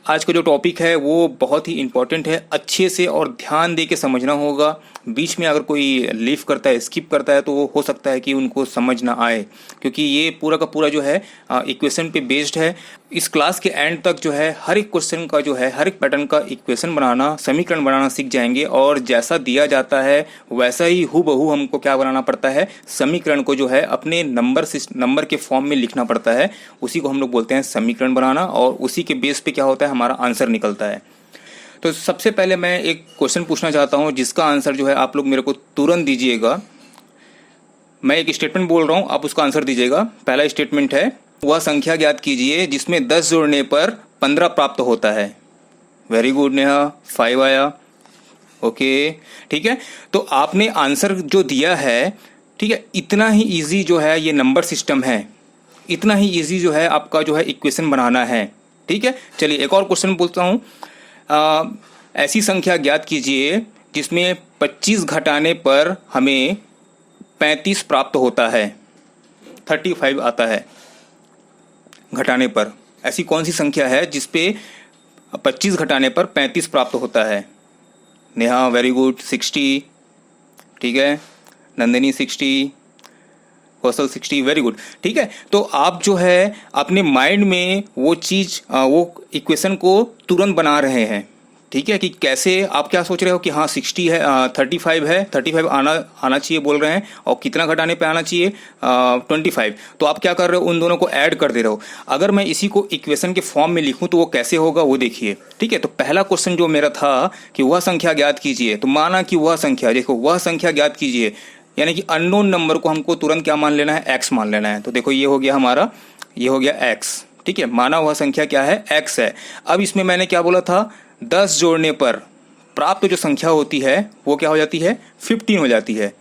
आज का जो टॉपिक है वो बहुत ही इम्पोर्टेंट है, अच्छे से और ध्यान दे के समझना होगा। बीच में अगर कोई लीव करता है, स्किप करता है, तो हो सकता है कि उनको समझ ना आए, क्योंकि ये पूरा का पूरा जो है इक्वेशन पे बेस्ड है। इस क्लास के एंड तक जो है हर एक क्वेश्चन का जो है, हर एक पैटर्न का इक्वेशन बनाना, समीकरण बनाना सीख जाएंगे, और जैसा दिया जाता है वैसा ही हूबहू हमको क्या बनाना पड़ता है, समीकरण को जो है अपने नंबर के फॉर्म में लिखना पड़ता है। उसी को हम लोग बोलते हैं समीकरण बनाना, और उसी के बेस पे क्या होता है, हमारा आंसर निकलता है। तो सबसे पहले मैं एक क्वेश्चन पूछना चाहता हूं, जिसका आंसर जो है आप लोग मेरे को तुरंत दीजिएगा। मैं एक स्टेटमेंट बोल रहा हूं, आप उसका आंसर दीजिएगा। पहला स्टेटमेंट है, वह संख्या ज्ञात कीजिए जिसमें 10 जोड़ने पर 15 प्राप्त होता है। वेरी गुड नेहा, 5 आया। ओके, ठीक है। तो आपने आंसर जो दिया है, ठीक है, इतना ही इजी जो है ये नंबर सिस्टम है, इतना ही इजी जो है आपका जो है इक्वेशन बनाना है। ठीक है, चलिए एक और क्वेश्चन पूछता हूं। ऐसी संख्या ज्ञात कीजिए जिसमें 25 घटाने पर हमें 35 प्राप्त होता है, 35 आता है घटाने पर। ऐसी कौन सी संख्या है जिसपे 25 घटाने पर 35 प्राप्त होता है? Neha very good, 60। ठीक है, नंदिनी 60, कौशल 60, वेरी गुड। ठीक है, तो आप जो है अपने माइंड में वो चीज, वो इक्वेशन को तुरंत बना रहे हैं। ठीक है, कि कैसे आप क्या सोच रहे हो कि हाँ 60 है, 35 है, 35 आना चाहिए बोल रहे हैं, और कितना घटाने पे आना चाहिए, 25। तो आप क्या कर रहे हो, उन दोनों को ऐड कर दे रहे हो। अगर मैं इसी को इक्वेशन के फॉर्म में लिखूं तो वो कैसे होगा, वो देखिए। ठीक है, तो पहला क्वेश्चन जो मेरा था कि वह संख्या ज्ञात कीजिए, तो माना कि वह संख्या, देखो वह संख्या ज्ञात कीजिए, यानी कि अननोन नंबर को हमको तुरंत क्या मान लेना है, एक्स मान लेना है। तो देखो ये हो गया हमारा, ये हो गया एक्स। ठीक है, माना वह संख्या क्या है, एक्स है। अब इसमें मैंने क्या बोला था, 10 जोड़ने पर प्राप्त जो संख्या होती है वो क्या हो जाती है, 15 हो जाती है।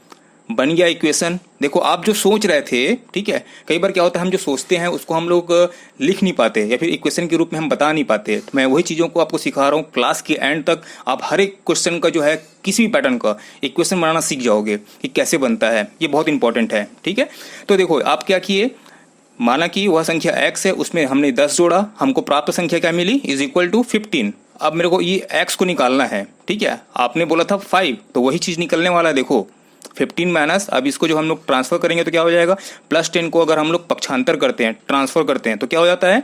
बन गया इक्वेशन। देखो आप जो सोच रहे थे, ठीक है, कई बार क्या होता है हम जो सोचते हैं उसको हम लोग लिख नहीं पाते, या फिर इक्वेशन के रूप में हम बता नहीं पाते। तो मैं वही चीज़ों को आपको सिखा रहा हूँ। क्लास के एंड तक आप हर एक क्वेश्चन का जो है, किसी भी पैटर्न का इक्वेशन बनाना सीख जाओगे कि कैसे बनता है। ये बहुत इंपॉर्टेंट है। ठीक है, तो देखो आप क्या किए, माना कि वह संख्या x है, उसमें हमने 10 जोड़ा, हमको प्राप्त संख्या क्या मिली, इज इक्वल टू 15। अब मेरे को ये x को निकालना है। ठीक है, आपने बोला था 5, तो वही चीज निकलने वाला है। देखो 15 माइनस, अब इसको जो हम लोग ट्रांसफर करेंगे तो क्या हो जाएगा, +10 को अगर हम लोग पक्षांतर करते हैं, ट्रांसफर करते हैं, तो क्या हो जाता है,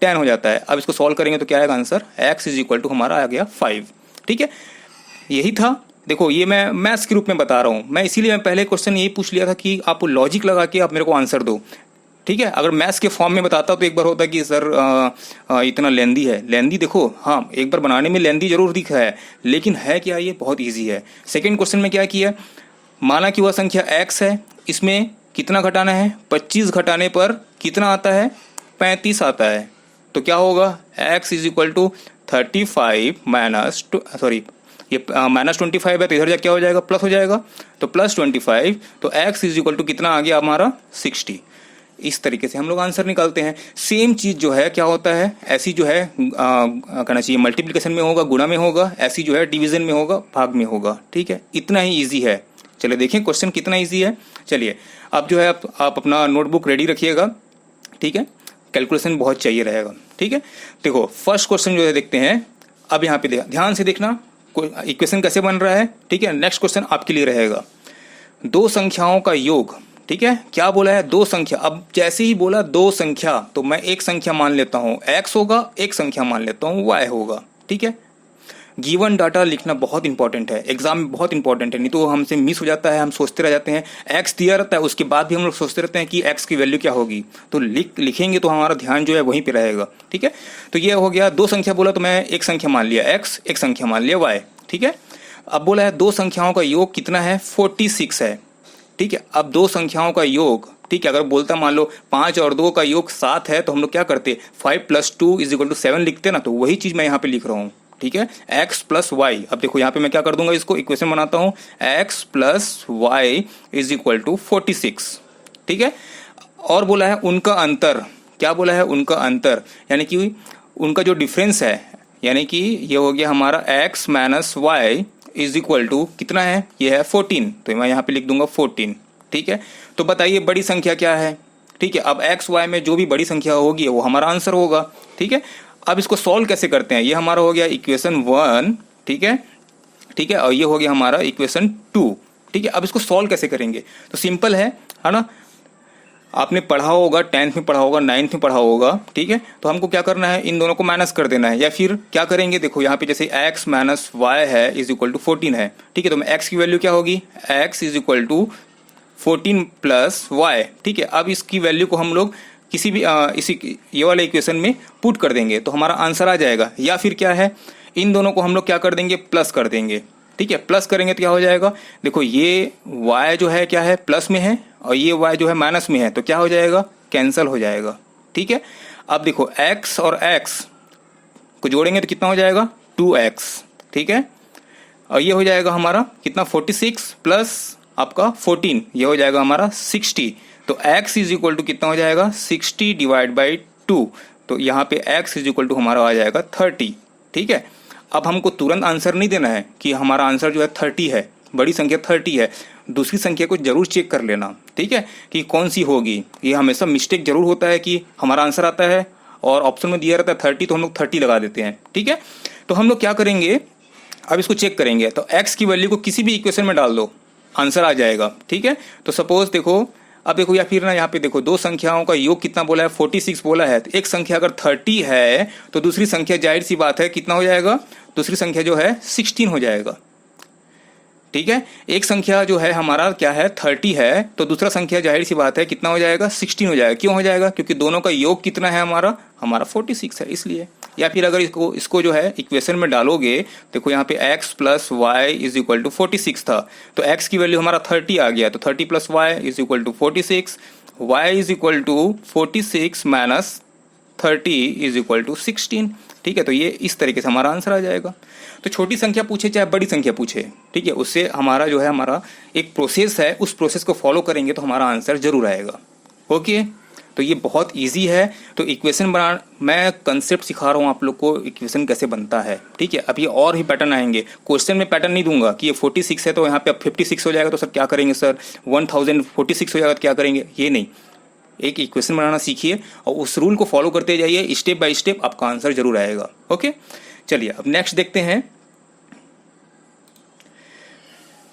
10 हो जाता है। अब इसको सॉल्व करेंगे तो क्या आएगा answer, x is equal to हमारा आ गया 5। ठीक है, यही था। देखो ये मैं मैथ्स के रूप में बता रहा हूँ मैं, इसीलिए मैं पहले क्वेश्चन यही पूछ लिया था कि आप लॉजिक लगा के आप मेरे को आंसर दो। ठीक है, अगर मैथ्स के फॉर्म में बताता तो एक बार होता कि सर इतना लेंदी है। लेंदी देखो, हाँ एक बार बनाने में लेंदी जरूर दिख रहा है, लेकिन है क्या, ये बहुत इजी है। सेकंड क्वेश्चन में क्या किया, माना कि वह संख्या x है, इसमें कितना घटाना है, 25 घटाने पर कितना आता है, 35 आता है। तो क्या होगा, x is equal to 35 minus, sorry ये -25 है, तो इधर जा क्या हो जाएगा, प्लस हो जाएगा, तो +25। तो x इज इक्वल टू कितना आ गया हमारा, 60। इस तरीके से हम लोग आंसर निकालते हैं। सेम चीज जो है क्या होता है, ऐसी जो है कहना चाहिए मल्टीप्लिकेशन में होगा, गुणा में होगा, ऐसी जो है डिवीजन में होगा, भाग में होगा। ठीक है, इतना ही इजी है। चलिए देखें क्वेश्चन कितना इजी है। चलिए अब जो है आप अपना नोटबुक रेडी रखिएगा। ठीक है, कैलकुलेशन बहुत चाहिए रहेगा। ठीक है, देखो फर्स्ट क्वेश्चन जो है देखते हैं। अब यहाँ पे ध्यान से देखना इक्वेशन कैसे बन रहा है। ठीक है, नेक्स्ट क्वेश्चन आपके लिए रहेगा, दो संख्याओं का योग। ठीक है, क्या बोला है, दो संख्या। अब जैसे ही बोला दो संख्या, तो मैं एक संख्या मान लेता हूं x होगा, एक संख्या मान लेता हूं y होगा। ठीक है, गिवन डाटा लिखना बहुत इंपॉर्टेंट है, एग्जाम में बहुत इंपॉर्टेंट है, नहीं तो हमसे मिस हो जाता है। हम सोचते रह जाते हैं, x दिया रहता है, उसके बाद भी हम लोग सोचते रहते हैं कि x की वैल्यू क्या होगी। तो लिखेंगे तो हमारा ध्यान जो है वहीं पे रहेगा। ठीक है, तो ये हो गया, दो संख्या बोला तो मैं एक संख्या मान लिया x, एक संख्या मान लिया y। ठीक है, अब बोला है दो संख्याओं का योग कितना है, 46 है। ठीक है, अब दो संख्याओं का योग, ठीक है, अगर बोलता मान लो 5 और 2 का योग 7 है, तो हम लोग क्या करते, 5 + 2 = 7 लिखते ना। तो वही चीज मैं यहाँ पे लिख रहा हूँ। ठीक है, x + y। अब देखो यहाँ पे मैं क्या कर दूंगा, इसको इक्वेशन बनाता हूँ, x + y = 46। ठीक है, और बोला है उनका अंतर, क्या बोला है, उनका अंतर, यानी कि उनका जो डिफरेंस है, यानी कि ये हो गया हमारा x - y = कितना है, ये है 14। तो मैं यहाँ पे लिख दूंगा 14। ठीक है, तो बताइए बड़ी संख्या क्या है। ठीक है, अब x y में जो भी बड़ी संख्या होगी वो हमारा आंसर होगा। ठीक है, अब इसको सॉल्व कैसे करते हैं, ये हमारा हो गया इक्वेशन 1, ठीक है, ठीक है, और ये हो गया हमारा इक्वेशन 2, ठीक है। अब इसको सॉल्व कैसे करेंगे, तो सिंपल है ना, आपने पढ़ा होगा, 10th में पढ़ा होगा, 9th में पढ़ा होगा, ठीक है। तो हमको क्या करना है, इन दोनों को माइनस कर देना है, या फिर क्या करेंगे, देखो यहाँ पे जैसे x माइनस वाई है इज इक्वल टू 14 है, ठीक है। तो x की वैल्यू क्या होगी, x is equal to 14 plus Y, ठीक है। अब इसकी वैल्यू को हम लोग किसी भी इसी ये वाले इक्वेशन में पुट कर देंगे तो हमारा आंसर आ जाएगा। या फिर क्या है, इन दोनों को हम लोग क्या कर देंगे, प्लस कर देंगे, ठीक है। प्लस करेंगे तो क्या हो जाएगा, देखो ये y जो है क्या है, प्लस में है, और ये y जो है माइनस में है, तो क्या हो जाएगा, कैंसल हो जाएगा, ठीक है। अब देखो x और x को जोड़ेंगे तो कितना हो जाएगा, 2x, ठीक है। और ये हो जाएगा हमारा कितना, 46 प्लस आपका 14, ये हो जाएगा हमारा 60। तो x इज इक्वल टू कितना हो जाएगा, 60 डिवाइड बाई 2, तो यहाँ पे x इज इक्वल टू हमारा आ जाएगा 30, ठीक है। अब हमको तुरंत आंसर नहीं देना है कि हमारा आंसर जो है 30 है, बड़ी संख्या 30 है, दूसरी संख्या को जरूर चेक कर लेना, ठीक है, कि कौन सी होगी। ये हमेशा मिस्टेक जरूर होता है कि हमारा आंसर आता है और ऑप्शन में दिया रहता है 30, तो हम लोग 30 लगा देते हैं, ठीक है। तो हम लोग क्या करेंगे, अब इसको चेक करेंगे, तो x की वैल्यू को किसी भी इक्वेशन में डाल दो, आंसर आ जाएगा, ठीक है। तो सपोज देखो, अब देखो, या फिर ना यहाँ पे देखो, दो संख्याओं का योग कितना बोला है, 46 बोला है, तो एक संख्या अगर 30 है तो दूसरी संख्या जाहिर सी बात है कितना हो जाएगा, दूसरी संख्या जो है 16 हो जाएगा, ठीक है। एक संख्या जो है हमारा क्या है, 30 है, तो दूसरा संख्या जाहिर सी बात है कितना हो जाएगा, 16 हो जाएगा। क्यों हो जाएगा, क्योंकि दोनों का योग कितना है, हमारा 46 है, इसलिए। या फिर अगर इसको जो है इक्वेशन में डालोगे, देखो यहाँ पे x plus Y is equal to 46 था, तो x की वैल्यू हमारा 30 आ गया, तो 30 plus Y is equal to 46, Y is equal to 46 minus 30 is equal to 16, ठीक है। तो ये इस तरीके से हमारा आंसर आ जाएगा। तो छोटी संख्या पूछे चाहे बड़ी संख्या पूछे, ठीक है, उससे हमारा जो है हमारा एक प्रोसेस है, उस प्रोसेस को फॉलो करेंगे तो हमारा आंसर जरूर आएगा। ओके, तो ये बहुत इजी है। तो इक्वेशन बना, मैं कंसेप्ट सिखा रहा हूँ आप लोग को, इक्वेशन कैसे बनता है, ठीक है। अभी और ही पैटर्न आएंगे, क्वेश्चन में पैटर्न नहीं दूंगा कि ये 46 है तो यहाँ पे अब 56 हो जाएगा, तो सर क्या करेंगे, सर 1046 हो जाएगा तो क्या करेंगे, ये नहीं। एक इक्वेशन बनाना सीखिए और उस रूल को फॉलो करते जाइए, स्टेप बाय स्टेप आपका आंसर जरूर आएगा। ओके, चलिए अब नेक्स्ट देखते हैं।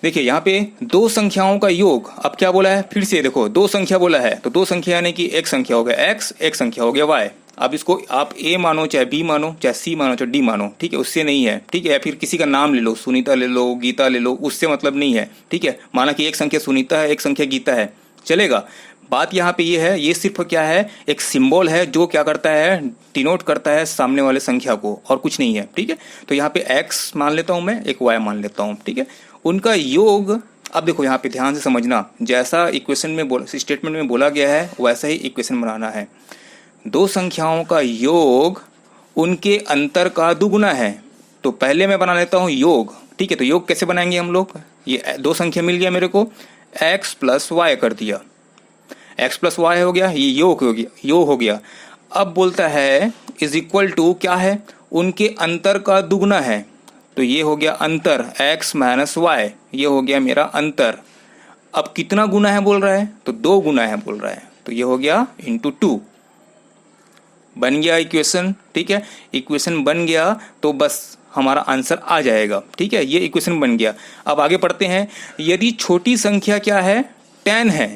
देखिए यहाँ पे दो संख्याओं का योग, अब क्या बोला है, फिर से देखो दो संख्या बोला है, तो दो संख्या यानी कि एक संख्या हो गया x, एक संख्या हो गया y। अब इसको आप a मानो, चाहे b मानो, चाहे c मानो, चाहे d मानो, ठीक है, उससे नहीं है, ठीक है। या फिर किसी का नाम ले लो, सुनीता ले लो, गीता ले लो, उससे मतलब नहीं है, ठीक है। माना कि एक संख्या सुनीता है, एक संख्या गीता है, चलेगा। बात यहाँ पे ये है, ये सिर्फ क्या है, एक सिंबल है जो क्या करता है, डिनोट करता है सामने वाले संख्या को, और कुछ नहीं है, ठीक है। तो यहाँ पे x मान लेता हूँ मैं, एक y मान लेता हूँ, ठीक है। उनका योग, अब देखो यहाँ पे ध्यान से समझना, जैसा इक्वेशन में स्टेटमेंट में बोला गया है वैसा ही इक्वेशन बनाना है। दो संख्याओं का योग उनके अंतर का दुगुना है, तो पहले मैं बना लेता हूँ योग, ठीक है। तो योग कैसे बनाएंगे हम लोग, ये दो संख्या मिल गया मेरे को, x प्लस वाई कर दिया, x प्लस वाई हो गया, ये योग हो गया। अब बोलता है इज इक्वल टू क्या है, उनके अंतर का दुगुना है, तो ये हो गया अंतर x माइनस वाई, ये हो गया मेरा अंतर। अब कितना गुना है बोल रहा है, तो दो गुना है बोल रहा है, तो ये हो गया इंटू 2, बन गया इक्वेशन, ठीक है। इक्वेशन बन गया तो बस हमारा आंसर आ जाएगा, ठीक है, ये इक्वेशन बन गया। अब आगे पढ़ते हैं। यदि छोटी संख्या क्या है, 10 है,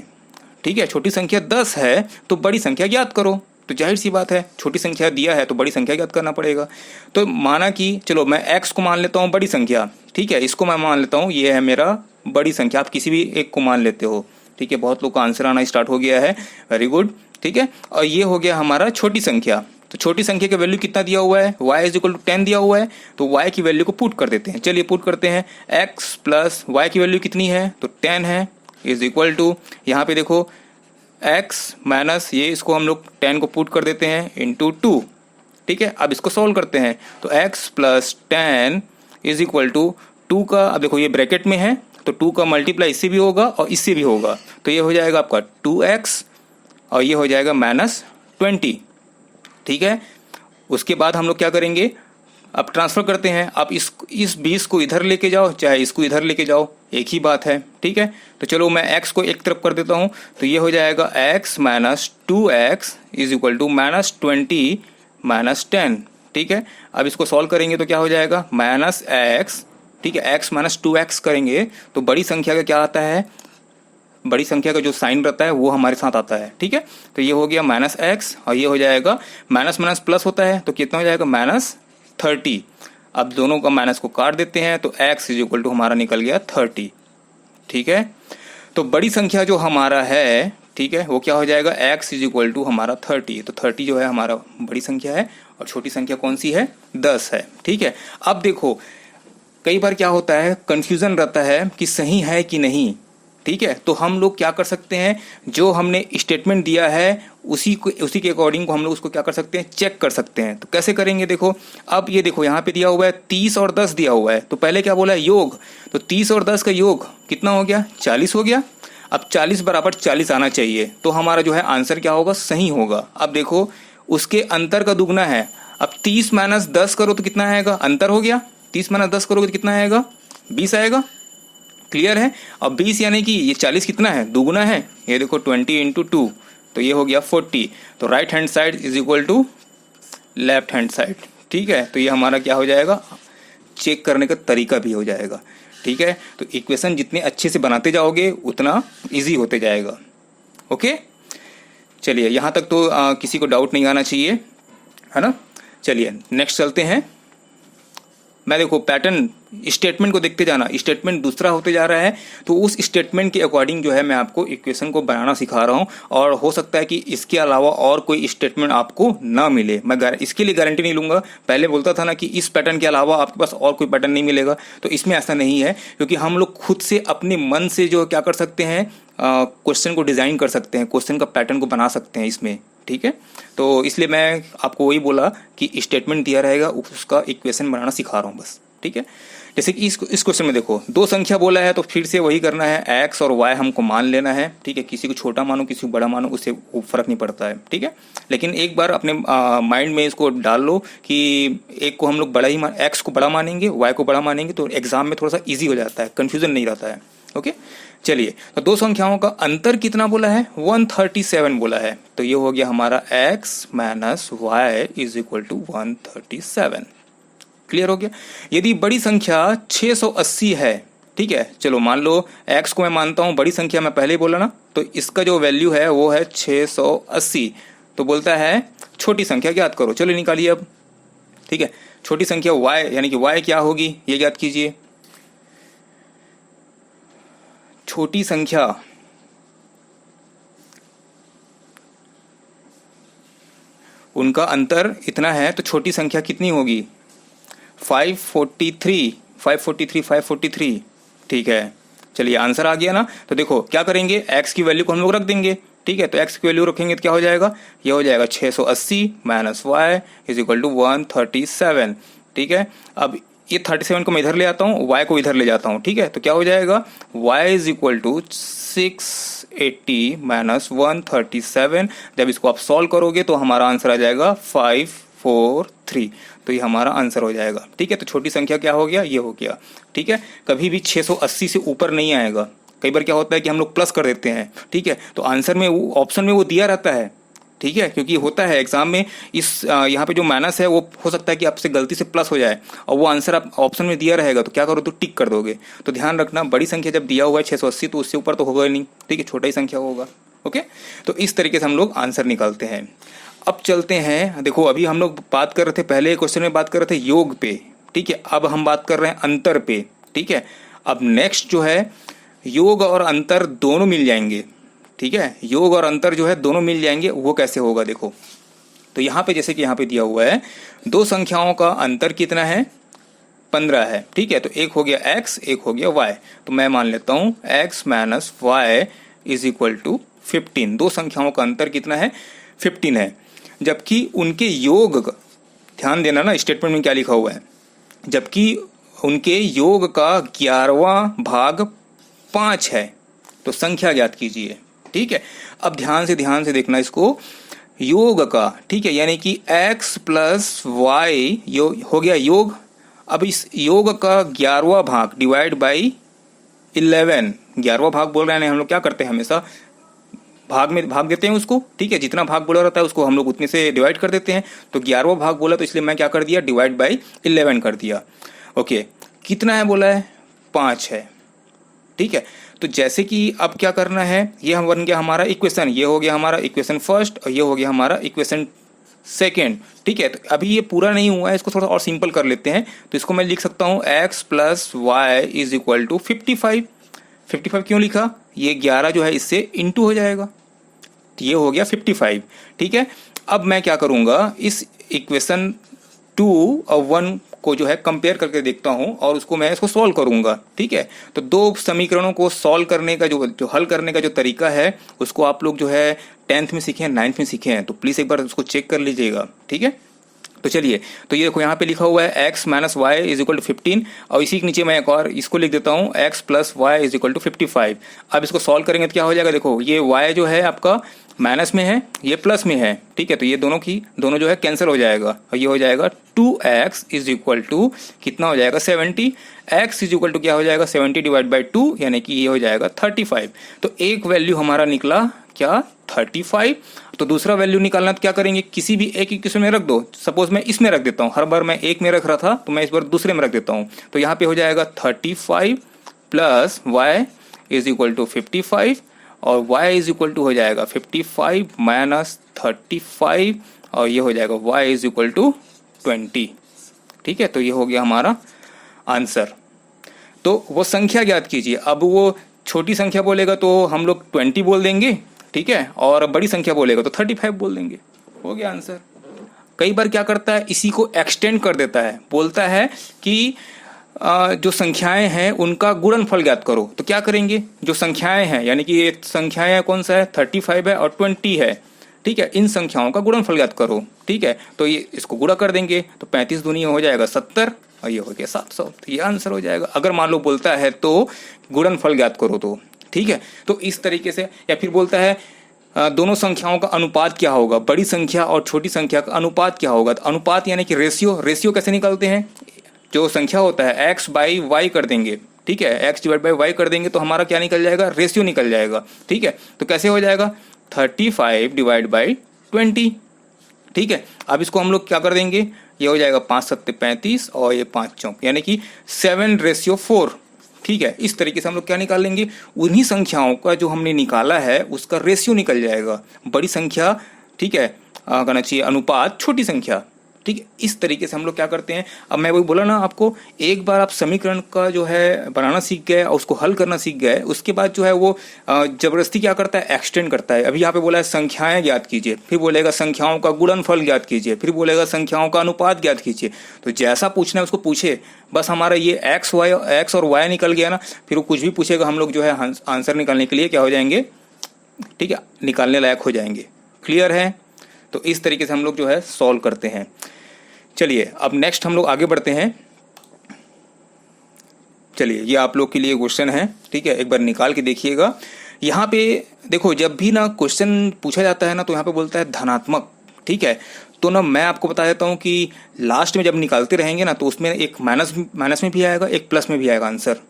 ठीक है, छोटी संख्या 10 है, तो बड़ी संख्या ज्ञात करो। तो जाहिर सी बात है, छोटी संख्या दिया है तो बड़ी संख्या ज्ञात करना पड़ेगा। तो माना कि चलो मैं x को मान लेता हूँ बड़ी संख्या, ठीक है, इसको मैं मान लेता हूँ, ये है मेरा बड़ी संख्या, आप किसी भी एक को मान लेते हो, ठीक है। बहुत लोग का आंसर आना स्टार्ट हो गया है, वेरी गुड, ठीक है। और ये हो गया हमारा छोटी संख्या। तो छोटी संख्या का वैल्यू कितना दिया हुआ है, y इज इक्वल टू 10 दिया हुआ है, तो y की वैल्यू को पुट कर देते हैं। चलिए पुट करते हैं, x प्लस y की वैल्यू कितनी है, तो 10 है, इज इक्वल टू, यहाँ पे देखो x माइनस ये, इसको हम लोग 10 को पुट कर देते हैं इंटू 2, ठीक है। अब इसको सॉल्व करते हैं, तो x plus 10 is equal to 2 का, अब देखो ये ब्रैकेट में है तो 2 का मल्टीप्लाई इससे भी होगा और इससे भी होगा, तो ये हो जाएगा आपका 2x और ये हो जाएगा माइनस 20, ठीक है। उसके बाद हम लोग क्या करेंगे, अब ट्रांसफर करते हैं। आप इस 20 को इधर लेके जाओ, चाहे इसको इधर लेके जाओ, एक ही बात है, ठीक है। तो चलो मैं x को एक तरफ कर देता हूँ, तो ये हो जाएगा x minus 2x is equal to minus 20 minus 10, ठीक है। अब इसको सॉल्व करेंगे तो क्या हो जाएगा, माइनस एक्स, ठीक है, एक्स माइनस 2x करेंगे तो बड़ी संख्या का क्या आता है, बड़ी संख्या का जो साइन रहता है वो हमारे साथ आता है, ठीक है। तो ये हो गया माइनस एक्स और ये हो जाएगा माइनस माइनस प्लस होता है तो कितना हो जाएगा माइनस 30। अब दोनों का माइनस को काट देते हैं तो x इज इक्वल टू हमारा निकल गया 30, ठीक है। तो बड़ी संख्या जो हमारा है, ठीक है, वो क्या हो जाएगा, x इज इक्वल टू हमारा 30। तो 30 जो है हमारा बड़ी संख्या है और छोटी संख्या कौन सी है, 10 है, ठीक है। अब देखो कई बार क्या होता है, कंफ्यूजन रहता है कि सही है कि नहीं, ठीक है। तो हम लोग क्या कर सकते हैं, जो हमने स्टेटमेंट दिया है उसी के अकॉर्डिंग को हम लोग उसको क्या कर सकते हैं, चेक कर सकते हैं। तो कैसे करेंगे, देखो अब ये देखो यहाँ पे दिया हुआ है 30 और 10 दिया हुआ है, तो पहले क्या बोला है, योग। तो 30 और 10 का योग कितना हो गया, 40 हो गया। अब 40 बराबर 40 आना चाहिए तो हमारा जो है आंसर क्या होगा, सही होगा। अब देखो उसके अंतर का दुगना है, अब 30 माइनस 10 करो तो कितना आएगा, अंतर हो गया, 30 माइनस 10 करोगे तो कितना आएगा, 20 आएगा, क्लियर है। अब 20 यानी कि ये 40 कितना है, दुगुना है, ये देखो 20 इंटू 2 तो ये हो गया 40। तो right hand side is equal to left hand side, ठीक है। तो ये हमारा क्या हो जाएगा, चेक करने का तरीका भी हो जाएगा, ठीक है। तो इक्वेशन जितने अच्छे से बनाते जाओगे उतना इजी होते जाएगा, ओके। चलिए यहाँ तक तो किसी को डाउट नहीं आना चाहिए, है ना। चलिए नेक्स्ट चलते हैं। मैं देखो पैटर्न स्टेटमेंट को देखते जाना, स्टेटमेंट दूसरा होते जा रहा है तो उस स्टेटमेंट के अकॉर्डिंग जो है मैं आपको इक्वेशन को बनाना सिखा रहा हूँ। और हो सकता है कि इसके अलावा और कोई स्टेटमेंट आपको ना मिले, मैं इसके लिए गारंटी नहीं लूंगा। पहले बोलता था ना कि इस पैटर्न के अलावा आपके पास और कोई पैटर्न नहीं मिलेगा, तो इसमें ऐसा नहीं है, क्योंकि हम लोग खुद से अपने मन से जो क्या कर सकते हैं, क्वेश्चन को डिजाइन कर सकते हैं, क्वेश्चन का पैटर्न को बना सकते हैं इसमें, ठीक है। तो इसलिए मैं आपको वही बोला कि स्टेटमेंट दिया रहेगा उसका इक्वेशन बनाना सिखा रहा हूँ बस, ठीक है। जैसे कि इस क्वेश्चन में देखो दो संख्या बोला है तो फिर से वही करना है, x और y हमको मान लेना है, ठीक है। किसी को छोटा मानो किसी को बड़ा मानो उससे फर्क नहीं पड़ता है, ठीक है। लेकिन एक बार अपने माइंड में इसको डाल लो कि एक को हम लोग बड़ा ही x को बड़ा मानेंगे, y को बड़ा मानेंगे, तो एग्जाम में थोड़ा सा ईजी हो जाता है, कन्फ्यूजन नहीं रहता है, ओके। चलिए तो दो संख्याओं का अंतर कितना बोला है, 137 बोला है। तो ये हो गया हमारा x minus Y is equal to 137, clear हो गया। यदि बड़ी संख्या 680 है, ठीक है, चलो मान लो x को मैं मानता हूं बड़ी संख्या, मैं पहले ही बोला ना, तो इसका जो वैल्यू है वो है 680। तो बोलता है छोटी संख्या ज्ञात करो, चलो निकालिए अब, ठीक है। छोटी संख्या y यानी कि y क्या होगी ये ज्ञात कीजिए। छोटी संख्या उनका अंतर इतना है तो छोटी संख्या कितनी होगी, 543, ठीक है। चलिए आंसर आ गया ना। तो देखो क्या करेंगे, x की वैल्यू को हम लोग रख देंगे, ठीक है। तो x की वैल्यू रखेंगे तो क्या हो जाएगा, ये हो जाएगा 680 minus Y is equal to 137, ठीक है। अब ये 37 को मैं इधर ले आता हूँ, y को इधर ले जाता हूँ, ठीक है। तो क्या हो जाएगा, y is equal to 680 minus 137। जब इसको आप सॉल्व करोगे तो हमारा आंसर आ जाएगा 543। तो ये हमारा आंसर हो जाएगा, ठीक है। तो छोटी संख्या क्या हो गया, ये हो गया, ठीक है। कभी भी 680 से ऊपर नहीं आएगा। कई बार क्या होता है कि हम लोग प्लस कर देते हैं, ठीक है। तो आंसर में वो ऑप्शन में वो दिया रहता है, ठीक है, क्योंकि होता है एग्जाम में इस यहाँ पे जो माइनस है वो हो सकता है कि आपसे गलती से प्लस हो जाए और वो आंसर आप ऑप्शन में दिया रहेगा तो क्या करो, तो टिक कर दोगे। तो ध्यान रखना बड़ी संख्या जब दिया हुआ है 680 तो उससे ऊपर तो होगा ही नहीं, ठीक है, छोटा ही संख्या होगा, ओके। तो इस तरीके से हम लोग आंसर निकालते हैं। अब चलते हैं, देखो अभी हम लोग बात कर रहे थे, पहले क्वेश्चन में बात कर रहे थे योग पे, ठीक है। अब हम बात कर रहे हैं अंतर पे, ठीक है। अब नेक्स्ट जो है योग और अंतर दोनों मिल जाएंगे, ठीक है। योग और अंतर जो है दोनों मिल जाएंगे, वो कैसे होगा देखो। तो यहाँ पे जैसे कि यहाँ पे दिया हुआ है दो संख्याओं का अंतर कितना है, 15 है, ठीक है। तो एक हो गया x, एक हो गया y। तो मैं मान लेता हूँ x minus Y is equal to 15। दो संख्याओं का अंतर कितना है, 15 है। जबकि उनके योग, ध्यान देना ना स्टेटमेंट में क्या लिखा हुआ है, जबकि उनके योग का 11वां भाग 5 है। तो संख्या ज्ञात कीजिए, ठीक है। अब ध्यान से देखना इसको, योग का, ठीक है, यानी कि x प्लस वाई हो गया योग। अब इस योग का 11वां भाग डिवाइड बाई 11, 11वां भाग बोल रहे हैं हम लोग क्या करते हैं हमेशा भाग में भाग देते हैं उसको, ठीक है, जितना भाग बोला रहता है उसको हम लोग उतने से डिवाइड कर देते हैं। तो 11वां भाग बोला तो इसलिए मैं क्या कर दिया, डिवाइड बाई 11 कर दिया। ओके, कितना है बोला है, 5 है, ठीक है। तो जैसे कि अब क्या करना है, ये हम बन गया हमारा इक्वेशन, ये हो गया हमारा इक्वेशन फर्स्ट और ये हो गया हमारा इक्वेशन सेकेंड, ठीक है। तो अभी ये पूरा नहीं हुआ है, इसको थोड़ा और सिंपल कर लेते हैं। तो इसको मैं लिख सकता हूँ x plus Y is equal to 55। 55 क्यों लिखा, ये 11 जो है इससे इंटू हो जाएगा, तो ये हो गया 55, ठीक है। अब मैं क्या करूँगा, इस इक्वेशन 2 और 1 को जो है कंपेयर करके देखता हूं और उसको मैं इसको सॉल्व करूंगा, ठीक है। तो दो समीकरणों को सॉल्व करने का जो हल करने का जो तरीका है उसको आप लोग जो है 10th में सीखे हैं, 9th में सीखे हैं, तो प्लीज़ एक बार उसको चेक कर लीजिएगा, ठीक है। तो चलिए, तो ये देखो यहाँ पे लिखा हुआ है x minus Y is equal to 15 और इसी के नीचे मैं एक और इसको लिख देता हूँ x plus Y is equal to 55। अब इसको सॉल्व करेंगे तो क्या हो जाएगा, देखो ये y जो है आपका माइनस में है, ये प्लस में है, ठीक है। तो ये दोनों जो है कैंसिल हो जाएगा और ये हो जाएगा 2x इज इक्वल टू कितना हो जाएगा 70। x इज इक्वल टू क्या हो जाएगा 70 डिवाइड बाई 2 यानी कि ये हो जाएगा 35। तो एक वैल्यू हमारा निकला क्या 35। तो दूसरा वैल्यू निकालना तो क्या करेंगे, किसी भी एक इक्वेशन में रख दो। सपोज मैं इसमें रख देता हूँ, हर बार मैं एक में रख रहा था तो मैं इस बार दूसरे में रख देता हूँ। तो यहाँ पे हो जाएगा 35 plus Y is equal to 55 और y इज इक्वल टू हो जाएगा 55 माइनस 35 और ये हो जाएगा y इज इक्वल टू 20, ठीक है। तो ये हो गया हमारा आंसर। तो वो संख्या ज्ञात कीजिए। अब वो छोटी संख्या बोलेगा तो हम लोग 20 बोल देंगे, ठीक है, और बड़ी संख्या बोलेगा तो 35 बोल देंगे, हो गया आंसर। कई बार क्या करता है, इसी को एक्सटेंड कर देता है, बोलता है कि जो संख्याएं हैं उनका गुणनफल ज्ञात करो। तो क्या करेंगे, जो संख्याएं हैं यानी कि ये संख्याएं कौन सा है 35 है और 20 है, ठीक है, इन संख्याओं का गुणनफल ज्ञात करो, ठीक है। तो ये इसको गुणा कर देंगे तो 35 दूनी हो जाएगा 70 और ये हो गया 700, तो ये आंसर हो जाएगा। अगर मान लो बोलता है तो गुणनफल ज्ञात करो तो, ठीक है। तो इस तरीके से, या फिर बोलता है दोनों संख्याओं का अनुपात क्या होगा, बड़ी संख्या और छोटी संख्या का अनुपात क्या होगा। तो अनुपात यानी कि रेशियो कैसे निकालते हैं, जो संख्या होता है x बाई वाई कर देंगे, ठीक है, x डिवाइड बाई वाई कर देंगे तो हमारा क्या निकल जाएगा, रेशियो निकल जाएगा, ठीक है। तो कैसे हो जाएगा 35 डिवाइड बाई 20, ठीक है। अब इसको हम लोग क्या कर देंगे, ये हो जाएगा 5 7 35 और ये 5 चौक यानी कि 7:4, ठीक है। इस तरीके से हम लोग क्या निकाल लेंगे, उन्हीं संख्याओं का जो हमने निकाला है उसका रेशियो निकल जाएगा, बड़ी संख्या, ठीक है, कहना चाहिए अनुपात छोटी संख्या, ठीक है। इस तरीके से हम लोग क्या करते हैं। अब मैं वही बोला ना आपको, एक बार आप समीकरण का जो है बनाना सीख गए और उसको हल करना सीख गए, उसके बाद जो है वो जबरदस्ती क्या करता है, एक्सटेंड करता है। अभी यहाँ पे बोला है संख्याएं ज्ञात कीजिए, फिर बोलेगा संख्याओं का गुणनफल ज्ञात कीजिए, फिर बोलेगा संख्याओं का अनुपात ज्ञात कीजिए। तो जैसा पूछना है उसको पूछे, बस हमारा ये एक्स और वाई निकल गया ना, फिर वो कुछ भी पूछेगा हम लोग जो है आंसर निकालने के लिए क्या हो जाएंगे, ठीक है, निकालने लायक हो जाएंगे। क्लियर है। तो इस तरीके से हम लोग जो है सॉल्व करते हैं। चलिए अब नेक्स्ट हम लोग आगे बढ़ते हैं। चलिए ये आप लोग के लिए क्वेश्चन है, ठीक है, एक बार निकाल के देखिएगा। यहाँ पे देखो, जब भी ना क्वेश्चन पूछा जाता है ना तो यहाँ पे बोलता है धनात्मक, ठीक है। तो ना मैं आपको बता देता हूँ कि लास्ट में जब निकालते रहेंगे ना तो उसमें एक माइनस में भी आएगा, एक प्लस में भी आएगा आंसर,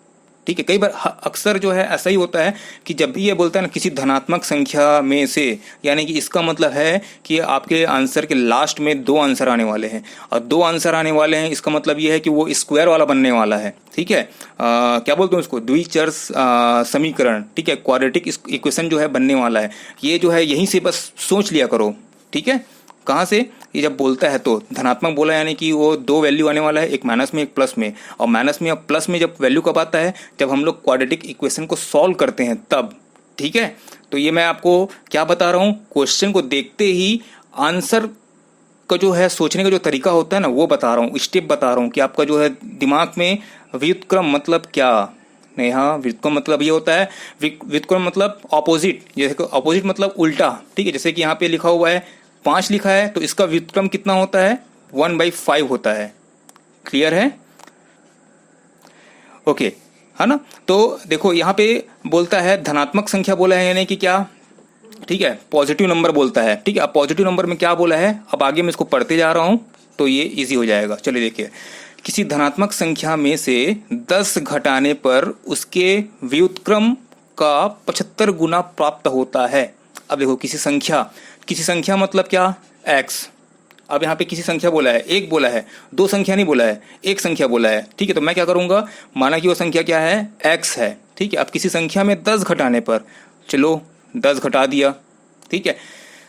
ठीक है। कई बार अक्सर जो है ऐसा ही होता है कि जब भी ये बोलता है ना किसी धनात्मक संख्या में से, यानी कि इसका मतलब है कि आपके आंसर के लास्ट में 2 आंसर आने वाले हैं और 2 आंसर आने वाले हैं, इसका मतलब ये है कि वो स्क्वायर वाला बनने वाला है, ठीक है। क्या बोलते हैं उसको, द्विचर समीकरण, ठीक है, क्वाड्रेटिक इक्वेशन जो है बनने वाला है। ये जो है यहीं से बस सोच लिया करो, ठीक है। कहाँ से, ये जब बोलता है तो धनात्मक बोला यानी कि वो 2 वैल्यू आने वाला है, एक माइनस में एक प्लस में, और माइनस में और प्लस में जब वैल्यू कब आता है, जब हम लोग क्वाड्रेटिक इक्वेशन को सॉल्व करते हैं तब, ठीक है। तो ये मैं आपको क्या बता रहा हूँ, क्वेश्चन को देखते ही आंसर का जो है सोचने का जो तरीका होता है ना वो बता रहा हूँ, स्टेप बता रहा हूँ कि आपका जो है दिमाग में व्युत्क्रम मतलब क्या नहीं, हाँ व्युत्क्रम मतलब ये होता है, व्युत्क्रम मतलब ऑपोजिट, जैसे ऑपोजिट मतलब उल्टा, ठीक है। जैसे कि यहाँ पे लिखा हुआ है 5 लिखा है तो इसका व्युत्क्रम कितना होता है 1/5 होता है। क्लियर है, ओके, है ना। तो देखो यहाँ पे बोलता है धनात्मक संख्या बोला है यानी कि क्या, ठीक है, पॉजिटिव नंबर बोलता है, ठीक है। अब पॉजिटिव नंबर में क्या बोला है, अब आगे मैं इसको पढ़ते जा रहा हूं तो ये इजी हो जाएगा। चलिए देखिए, किसी धनात्मक संख्या में से 10 घटाने पर उसके व्युत्क्रम का 75 गुना प्राप्त होता है। अब देखो किसी संख्या मतलब क्या, x। अब यहाँ पे किसी संख्या बोला है, एक बोला है, दो संख्या नहीं बोला है, एक संख्या बोला है, ठीक है। तो मैं क्या करूँगा, माना कि वो संख्या क्या है, x है, ठीक है। अब किसी संख्या में 10 घटाने पर, चलो 10 घटा दिया, ठीक है।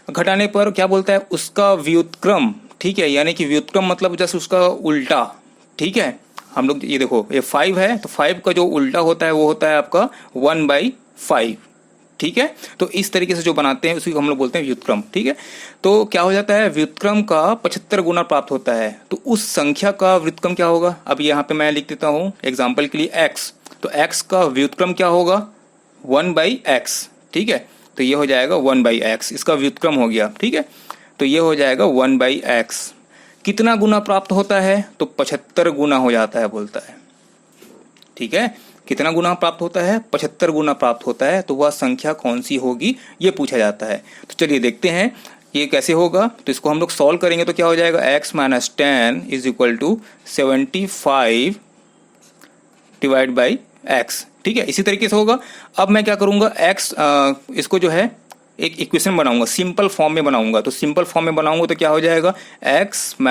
घटाने पर क्या बोलता है, उसका व्युत्क्रम, ठीक है, यानी कि व्युत्क्रम मतलब जैसे उसका उल्टा, ठीक है। हम लोग ये देखो, ये 5 है तो 5 का जो उल्टा होता है वो होता है आपका 1/5, ठीक है। तो इस तरीके से जो बनाते हैं उसी को हम लोग बोलते हैं व्युत्क्रम, ठीक है। तो क्या हो जाता है, व्युत्क्रम का 75 गुना प्राप्त होता है, तो उस संख्या का व्युत्क्रम क्या होगा। अब यहाँ पे मैं लिख देता हूँ एग्जाम्पल के लिए x, तो x का व्युत्क्रम क्या होगा, 1/x, ठीक है। तो ये हो जाएगा 1/x, इसका व्युत्क्रम हो गया, ठीक है। तो ये हो जाएगा 1/x। कितना गुना प्राप्त होता है, तो 75 गुना हो जाता है बोलता है, ठीक है। कितना गुना प्राप्त होता है, 75 गुना प्राप्त होता है। तो वह संख्या कौन सी होगी ये पूछा जाता है। तो चलिए देखते हैं ये कैसे होगा। तो इसको हम लोग सॉल्व करेंगे तो क्या हो जाएगा, x - 10 = 75 डिवाइड बाई x, ठीक है। इसी तरीके से होगा। अब मैं क्या करूंगा, x इसको जो है एक इक्वेशन बनाऊंगा, सिंपल फॉर्म में बनाऊंगा। तो सिंपल फॉर्म में बनाऊंगा तो क्या हो जाएगा, x =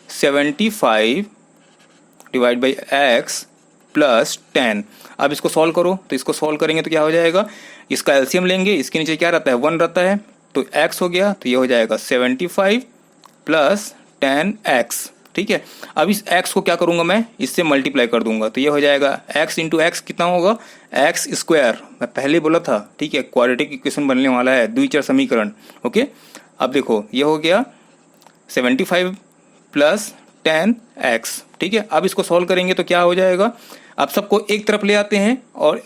75 divide by x plus 10। अब इसको सॉल्व करो, तो इसको सॉल्व करेंगे तो क्या हो जाएगा, इसका एलसीएम लेंगे, इसके नीचे क्या रहता है, 1 रहता है, तो x हो गया, तो ये हो जाएगा 75 प्लस 10x, ठीक है। अब इस x को क्या करूंगा, मैं इससे मल्टीप्लाई कर दूंगा, तो ये हो जाएगा x इंटू एक्स कितना होगा, x स्क्वायर, मैं पहले बोला था, ठीक है। क्वाड्रेटिक इक्वेशन बनने वाला है, द्विचर समीकरण, ओके। अब देखो ये हो गया 75 प्लस 10x, ठीक है। अब इसको सॉल्व करेंगे तो क्या हो जाएगा, अब सबको एक तरफ ले आते हैं और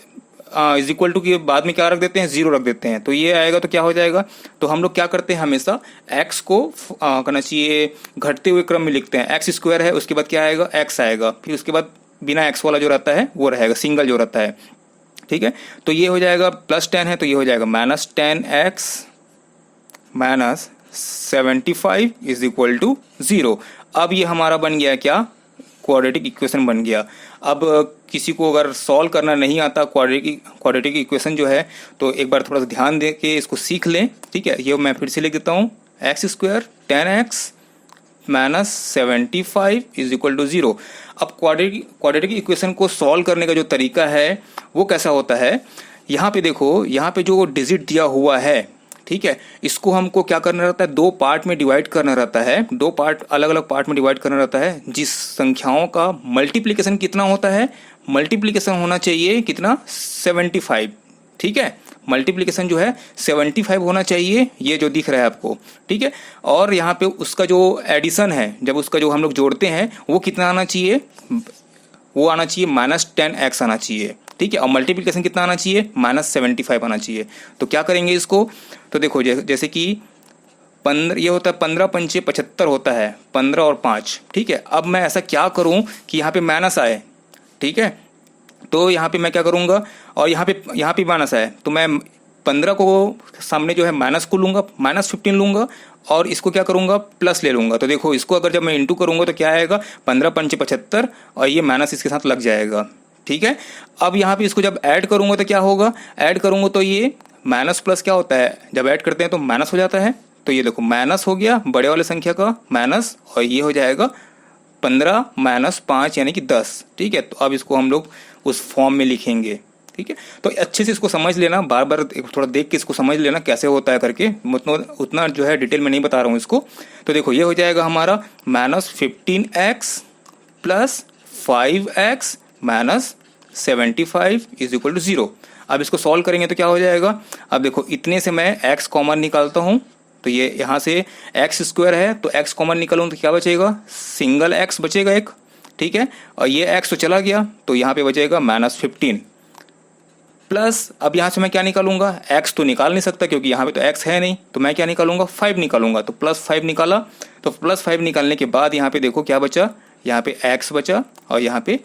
इज इक्वल टू के बाद में क्या रख देते हैं, 0 रख देते हैं, तो ये आएगा। तो क्या हो जाएगा, तो हम लोग क्या करते हैं, हमेशा x को करना चाहिए घटते हुए क्रम में लिखते हैं। x स्क्वायर है, उसके बाद क्या आएगा, x आएगा, फिर उसके बाद बिना x वाला जो रहता है वो रहेगा, सिंगल जो रहता है, ठीक है। तो ये हो जाएगा प्लस 10 है, तो ये हो जाएगा -10x माइनस 75 = 0। अब ये हमारा बन गया क्या, क्वाड्रेटिक इक्वेशन बन गया। अब किसी को अगर सॉल्व करना नहीं आता क्वाड्रेटिक इक्वेशन जो है, तो एक बार थोड़ा सा ध्यान दे के इसको सीख लें, ठीक है। ये मैं फिर से लिख देता हूँ, x² 10x माइनस 75 = 0। अब क्वाड्रेटिक इक्वेशन को सॉल्व करने का जो तरीका है वो कैसा होता है, यहाँ पे देखो, यहाँ पे जो डिजिट दिया हुआ है, ठीक है, इसको हमको क्या करना रहता है, 2 पार्ट में डिवाइड करना रहता है, 2 पार्ट अलग अलग पार्ट में डिवाइड करना रहता है। जिस संख्याओं का मल्टीप्लिकेशन कितना होता है, मल्टीप्लिकेशन होना चाहिए कितना, 75, ठीक है। मल्टीप्लिकेशन जो है 75 होना चाहिए, ये जो दिख रहा है आपको, ठीक है। और यहाँ पे उसका जो एडिशन है, जब उसका जो हम लोग जोड़ते हैं वो कितना आना चाहिए, वो आना चाहिए -10x आना चाहिए, ठीक है। और मल्टीप्लिकेशन कितना आना चाहिए, -75 आना चाहिए। तो क्या करेंगे इसको, तो देखो जैसे कि 15 ये होता है, 15 पंचे 75 होता है, 15 और 5, ठीक है। अब मैं ऐसा क्या करूं कि यहाँ पे माइनस आए, ठीक है। तो यहाँ पे मैं क्या करूंगा, और यहाँ पे माइनस आए, तो मैं 15 को सामने जो है माइनस को लूंगा, -15 लूंगा, और इसको क्या करूंगा, प्लस ले लूंगा। तो देखो इसको अगर जब मैं इंटू करूंगा तो क्या आएगा, 15 पंचे 75, और ये माइनस इसके साथ लग जाएगा, ठीक है। अब यहाँ पे इसको जब ऐड करूंगा तो क्या होगा, ऐड करूंगा तो ये माइनस प्लस क्या होता है, जब ऐड करते हैं तो माइनस हो जाता है। तो ये देखो माइनस हो गया बड़े वाले संख्या का माइनस, और ये हो जाएगा 15 - 5 यानी कि 10, ठीक है। तो अब इसको हम लोग उस फॉर्म में लिखेंगे, ठीक है। तो अच्छे से इसको समझ लेना, बार बार थोड़ा देख के इसको समझ लेना कैसे होता है करके, उतना जो है डिटेल में नहीं बता रहा हूँ इसको। तो देखो ये हो जाएगा हमारा -15x प्लस 5x माइनस 75 = 0। अब इसको सॉल्व करेंगे तो क्या हो जाएगा, अब देखो इतने से मैं x कॉमन निकालता हूँ, तो ये यहाँ से x² है, तो x कॉमन निकालूँ तो क्या बचेगा, सिंगल x बचेगा एक, ठीक है। और ये x तो चला गया, तो यहाँ पे बचेगा -15 प्लस, अब यहाँ से मैं क्या निकालूंगा, x तो निकाल नहीं सकता क्योंकि यहाँ पे तो x है नहीं, तो मैं क्या निकालूंगा, 5 निकालूंगा। तो +5 निकाला, तो +5 निकालने के बाद यहाँ पे देखो क्या बचा, यहाँ पे x बचा, और यहाँ पे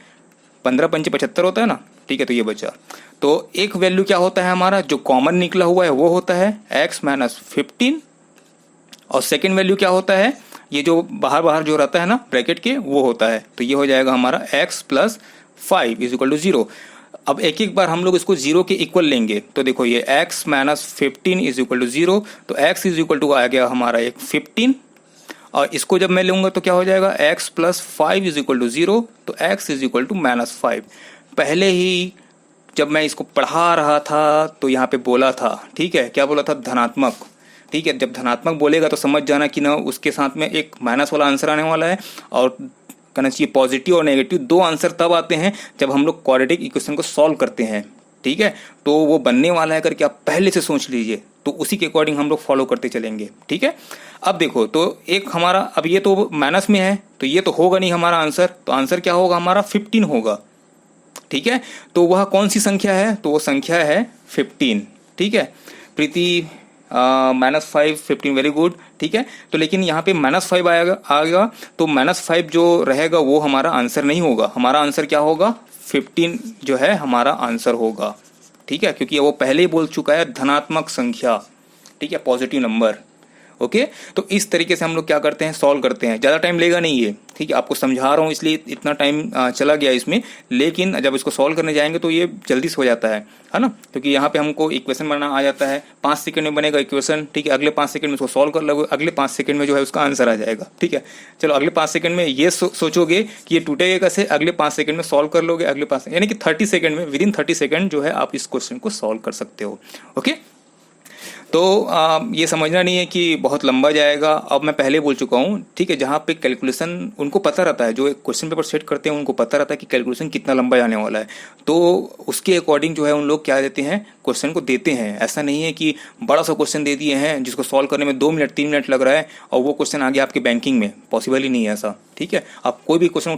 15 पंचे 75 होता है ना, ठीक है। तो ये बचा, तो एक वैल्यू क्या होता है हमारा, जो कॉमन निकला हुआ है वो होता है x - 15, और सेकेंड वैल्यू क्या होता है, ये जो बाहर जो रहता है ना ब्रैकेट के, वो होता है। तो ये हो जाएगा हमारा x + 5 = 0। अब एक एक बार हम लोग इसको 0 के इक्वल लेंगे। तो देखो ये x minus 15 is equal to 0, तो x इज इक्वल टू आ गया हमारा एक 15, और इसको जब मैं लूँगा तो क्या हो जाएगा, x plus 5 is equal to 0, तो x is equal to minus 5। पहले ही जब मैं इसको पढ़ा रहा था तो यहाँ पे बोला था, ठीक है, क्या बोला था, धनात्मक, ठीक है। जब धनात्मक बोलेगा तो समझ जाना कि ना उसके साथ में एक माइनस वाला आंसर आने वाला है, और कहना चाहिए पॉजिटिव और नेगेटिव दो आंसर तब आते हैं जब हम लोग क्वाड्रेटिक इक्वेशन को सॉल्व करते हैं, ठीक है। तो वो बनने वाला है करके आप पहले से सोच लीजिए, तो उसी के अकॉर्डिंग हम लोग फॉलो करते चलेंगे, ठीक है। अब देखो, तो एक हमारा, अब ये तो माइनस में है तो ये तो होगा नहीं हमारा आंसर, तो आंसर क्या होगा हमारा 15 होगा, ठीक है। तो वह कौन सी संख्या है, तो वो संख्या है 15, ठीक है। प्रीति माइनस 5 15, वेरी गुड, ठीक है। तो लेकिन यहाँ पे माइनस 5 आएगा, तो माइनस 5 जो रहेगा वो हमारा आंसर नहीं होगा, हमारा आंसर क्या होगा, 15 जो है हमारा आंसर होगा, ठीक है, क्योंकि वो पहले ही बोल चुका है धनात्मक संख्या, ठीक है, पॉजिटिव नंबर, ओके। तो इस तरीके से हम लोग क्या करते हैं, सॉल्व करते हैं। ज़्यादा टाइम लेगा नहीं ये, ठीक है, आपको समझा रहा हूँ इसलिए इतना टाइम चला गया इसमें, लेकिन जब इसको सॉल्व करने जाएंगे तो ये जल्दी से हो जाता है ना, क्योंकि यहाँ पे हमको इक्वेशन बनाना आ जाता है, 5 सेकंड में बनेगा इक्वेशन, ठीक है। अगले 5 सेकंड में उसको सॉल्व कर लोगे, अगले 5 सेकंड में जो है उसका आंसर आ जाएगा, ठीक है। चलो अगले 5 सेकंड में ये सोचोगे कि ये टूटेगा कैसे, अगले 5 सेकंड में सॉल्व कर लोगे, अगले 5 यानी कि 30 सेकंड में, विदिन 30 सेकंड जो है आप इस क्वेश्चन को सॉल्व कर सकते हो, ओके। तो ये समझना नहीं है कि बहुत लंबा जाएगा, अब मैं पहले बोल चुका हूँ, ठीक है। जहाँ पे कैलकुलेशन उनको पता रहता है, जो क्वेश्चन पेपर सेट करते हैं उनको पता रहता है कि कैलकुलेशन कितना लंबा जाने वाला है, तो उसके अकॉर्डिंग जो है उन लोग क्या देते हैं, क्वेश्चन को देते हैं। ऐसा नहीं है कि बड़ा सा क्वेश्चन दे दिए हैं जिसको सॉल्व करने में 2 मिनट 3 मिनट लग रहा है और वो क्वेश्चन आ गया आपके बैंकिंग में, पॉसिबल ही नहीं है ऐसा, ठीक है। आप कोई भी क्वेश्चन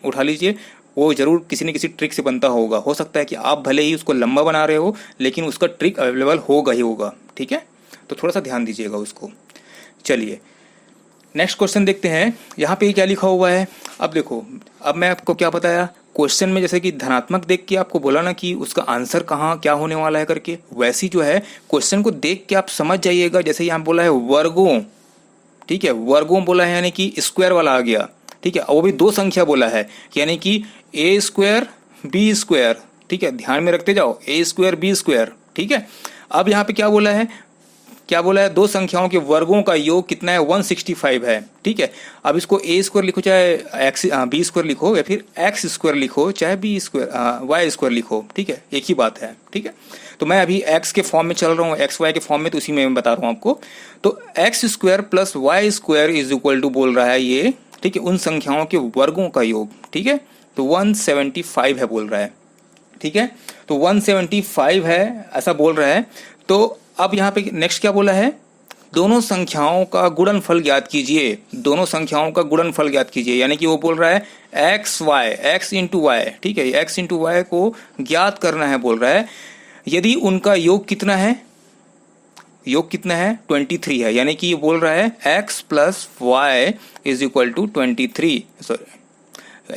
उठा लीजिए, वो जरूर किसी न किसी ट्रिक से बनता होगा। हो सकता है कि आप भले ही उसको लंबा बना रहे हो लेकिन उसका ट्रिक अवेलेबल होगा ही होगा, ठीक है। तो थोड़ा सा ध्यान दीजिएगा उसको। चलिए नेक्स्ट क्वेश्चन देखते हैं, यहाँ पे क्या लिखा हुआ है। अब देखो, अब मैं आपको क्या बताया, क्वेश्चन में जैसे कि धनात्मक देख के आपको बोला ना कि उसका आंसर कहाँ क्या होने वाला है करके, वैसी जो है क्वेश्चन को देख के आप समझ जाइएगा। जैसे यहाँ बोला है वर्गों, ठीक है, वर्गों बोला है यानी कि स्क्वायर वाला आ गया, ठीक है। वो भी 2 संख्या बोला है, यानी कि a स्क्वायर b स्क्वायर, ठीक है, ध्यान में रखते जाओ, a स्क्वायर b स्क्वायर, ठीक है। अब यहाँ पे क्या बोला है, 2 संख्याओं के वर्गों का योग कितना है, 165 है, ठीक है। अब इसको a स्क्वायर लिखो चाहे b स्क्वायर लिखो, या फिर x स्क्वायर लिखो चाहे b स्क्वायर y स्क्वायर लिखो, ठीक है, एक ही बात है, ठीक है। तो मैं अभी x के फॉर्म में चल रहा हूँ, x y के फॉर्म में, तो उसी में मैं बता रहा हूँ आपको। तो x square plus y square is equal to बोल रहा है ये, ठीक है, उन संख्याओं के वर्गों का योग, ठीक है। तो 175 है बोल रहा है, ठीक है। तो 175 है ऐसा बोल रहा है। तो अब यहाँ पे नेक्स्ट क्या बोला है, दोनों संख्याओं का गुणनफल ज्ञात कीजिए, दोनों संख्याओं का गुणनफल ज्ञात कीजिए, यानी कि वो बोल रहा है x इंटू वाई, ठीक है, x इंटू वाई को ज्ञात करना है बोल रहा है। यदि उनका योग कितना है, 23 है, यानी कि ये बोल रहा है x plus Y is equal to 23, sorry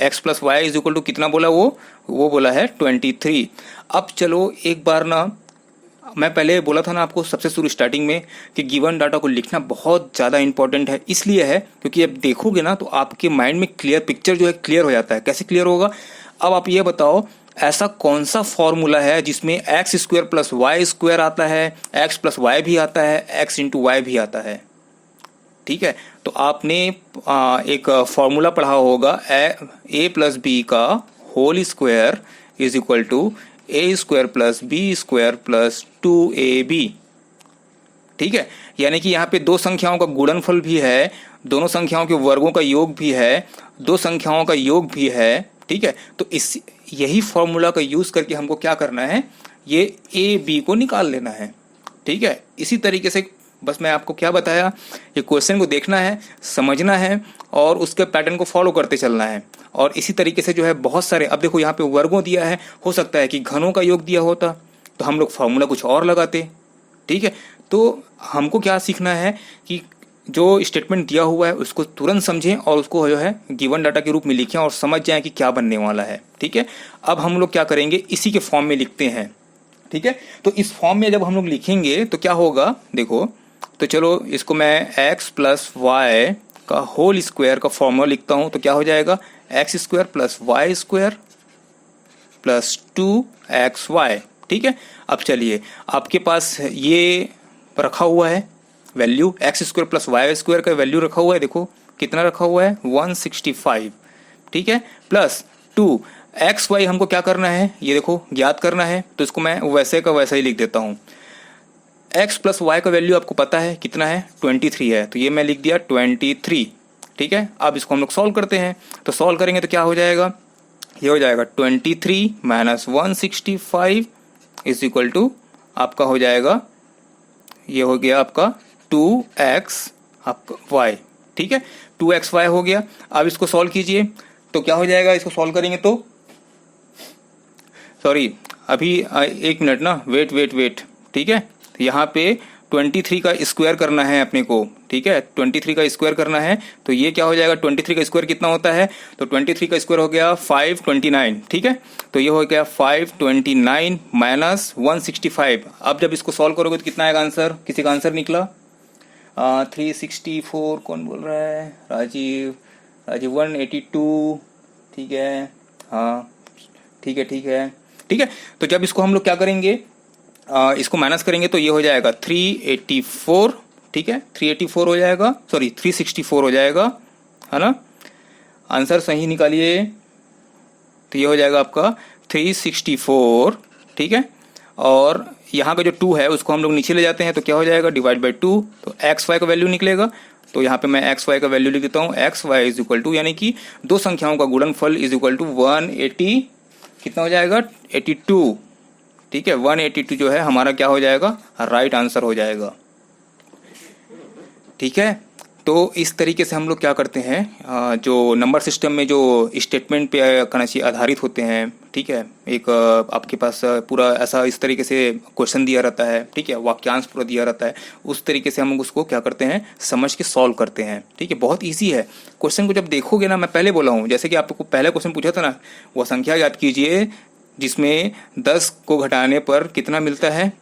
x plus Y is equal to कितना बोला, वो बोला है 23। अब चलो एक बार ना, मैं पहले बोला था ना आपको सबसे शुरू स्टार्टिंग में कि गिवन डाटा को लिखना बहुत ज़्यादा इंपॉर्टेंट है, इसलिए है क्योंकि अब देखोगे ना तो आपके माइंड में क्लियर पिक्चर जो है क्लियर हो जाता है। कैसे क्लियर होगा, अब आप ये बताओ ऐसा कौन सा फॉर्मूला है जिसमें X square plus Y square आता है, एक्स प्लस वाई भी आता है, एक्स इंटू वाई भी आता है, ठीक है। तो आपने एक फॉर्मूला पढ़ा होगा, ए प्लस बी का whole square is equal to A square plus B square plus 2ab, ठीक है। यानी कि यहाँ पे 2 संख्याओं का गुणनफल भी है, दोनों संख्याओं के वर्गों का योग भी है, 2 संख्याओं का योग भी है, ठीक है। तो इस यही फॉर्मूला का यूज करके हमको क्या करना है, ये ए बी को निकाल लेना है, ठीक है। इसी तरीके से बस मैं आपको क्या बताया, ये क्वेश्चन को देखना है, समझना है और उसके पैटर्न को फॉलो करते चलना है। और इसी तरीके से जो है बहुत सारे, अब देखो यहाँ पे वर्गों दिया है, हो सकता है कि घनों का योग दिया होता तो हम लोग फॉर्मूला कुछ और लगाते, ठीक है। तो हमको क्या सीखना है कि जो स्टेटमेंट दिया हुआ है उसको तुरंत समझें और उसको जो है गिवन डाटा के रूप में लिखें और समझ जाएं कि क्या बनने वाला है, ठीक है। अब हम लोग क्या करेंगे, इसी के फॉर्म में लिखते हैं, ठीक है। तो इस फॉर्म में जब हम लोग लिखेंगे तो क्या होगा, देखो, तो चलो इसको मैं x प्लस वाई का होल स्क्वायर का फॉर्मूला लिखता हूं, तो क्या हो जाएगा, X square plus Y square plus 2xy। ठीक है, अब चलिए आपके पास ये रखा हुआ है value X square plus Y square का वैल्यू रखा हुआ है, देखो कितना रखा हुआ है 165। ठीक है, प्लस 2xy हमको क्या करना है, ये देखो ज्ञात करना है, तो इसको मैं वैसे का वैसा ही लिख देता हूँ। x प्लस वाई का वैल्यू आपको पता है कितना है 23 है, तो ये मैं लिख दिया 23। ठीक है, अब इसको हम लोग सॉल्व करते हैं, तो सॉल्व करेंगे तो क्या हो जाएगा, ये हो जाएगा 23 माइनस 165 इज इक्वल टू आपका हो जाएगा, ये हो गया आपका 2x आपका y। ठीक है, 2xy हो गया। अब इसको सॉल्व कीजिए तो क्या हो जाएगा, इसको सॉल्व करेंगे तो सॉरी अभी एक मिनट ना, वेट। ठीक है, यहाँ पे 23 का स्क्वायर करना है अपने को। ठीक है, 23 का स्क्वायर करना है, तो ये क्या हो जाएगा, 23 का स्क्वायर कितना होता है, तो 23 का स्क्वायर हो गया 529। ठीक है, तो ये हो गया 529 माइनस 165। अब जब इसको सॉल्व करोगे तो कितना आएगा आंसर, किसी का आंसर निकला 364। कौन बोल रहा है, राजीव 182। ठीक है, हाँ ठीक है। तो जब इसको हम लोग क्या करेंगे, इसको माइनस करेंगे तो ये हो जाएगा 384। ठीक है, 384 हो जाएगा, सॉरी 364 हो जाएगा, है ना। आंसर सही निकालिए, तो ये हो जाएगा आपका 364। ठीक है, और यहाँ का जो 2 है उसको हम लोग नीचे ले जाते हैं, तो क्या हो जाएगा डिवाइड बाई 2, तो एक्स वाई का वैल्यू निकलेगा। तो यहाँ पे मैं एक्स वाई का वैल्यू लिख देता हूँ, X Y is equal to, यानी कि दो संख्याओं का गुणनफल इज इक्वल टू 180, कितना हो जाएगा 82। ठीक है, 182 जो है हमारा क्या हो जाएगा, राइट आंसर हो जाएगा। ठीक है, तो इस तरीके से हम लोग क्या करते हैं, जो नंबर सिस्टम में जो स्टेटमेंट पे कहना चाहिए आधारित होते हैं। ठीक है, एक आपके पास पूरा ऐसा इस तरीके से क्वेश्चन दिया रहता है। ठीक है, वाक्यांश पूरा दिया रहता है, उस तरीके से हम लोग उसको क्या करते हैं, समझ के सॉल्व करते हैं। ठीक है, बहुत ईजी है। क्वेश्चन को जब देखोगे ना, मैं पहले बोला हूँ, जैसे कि आपको पहला क्वेश्चन पूछा था ना, वो संख्या याद कीजिए जिसमें 10 को घटाने पर कितना मिलता है,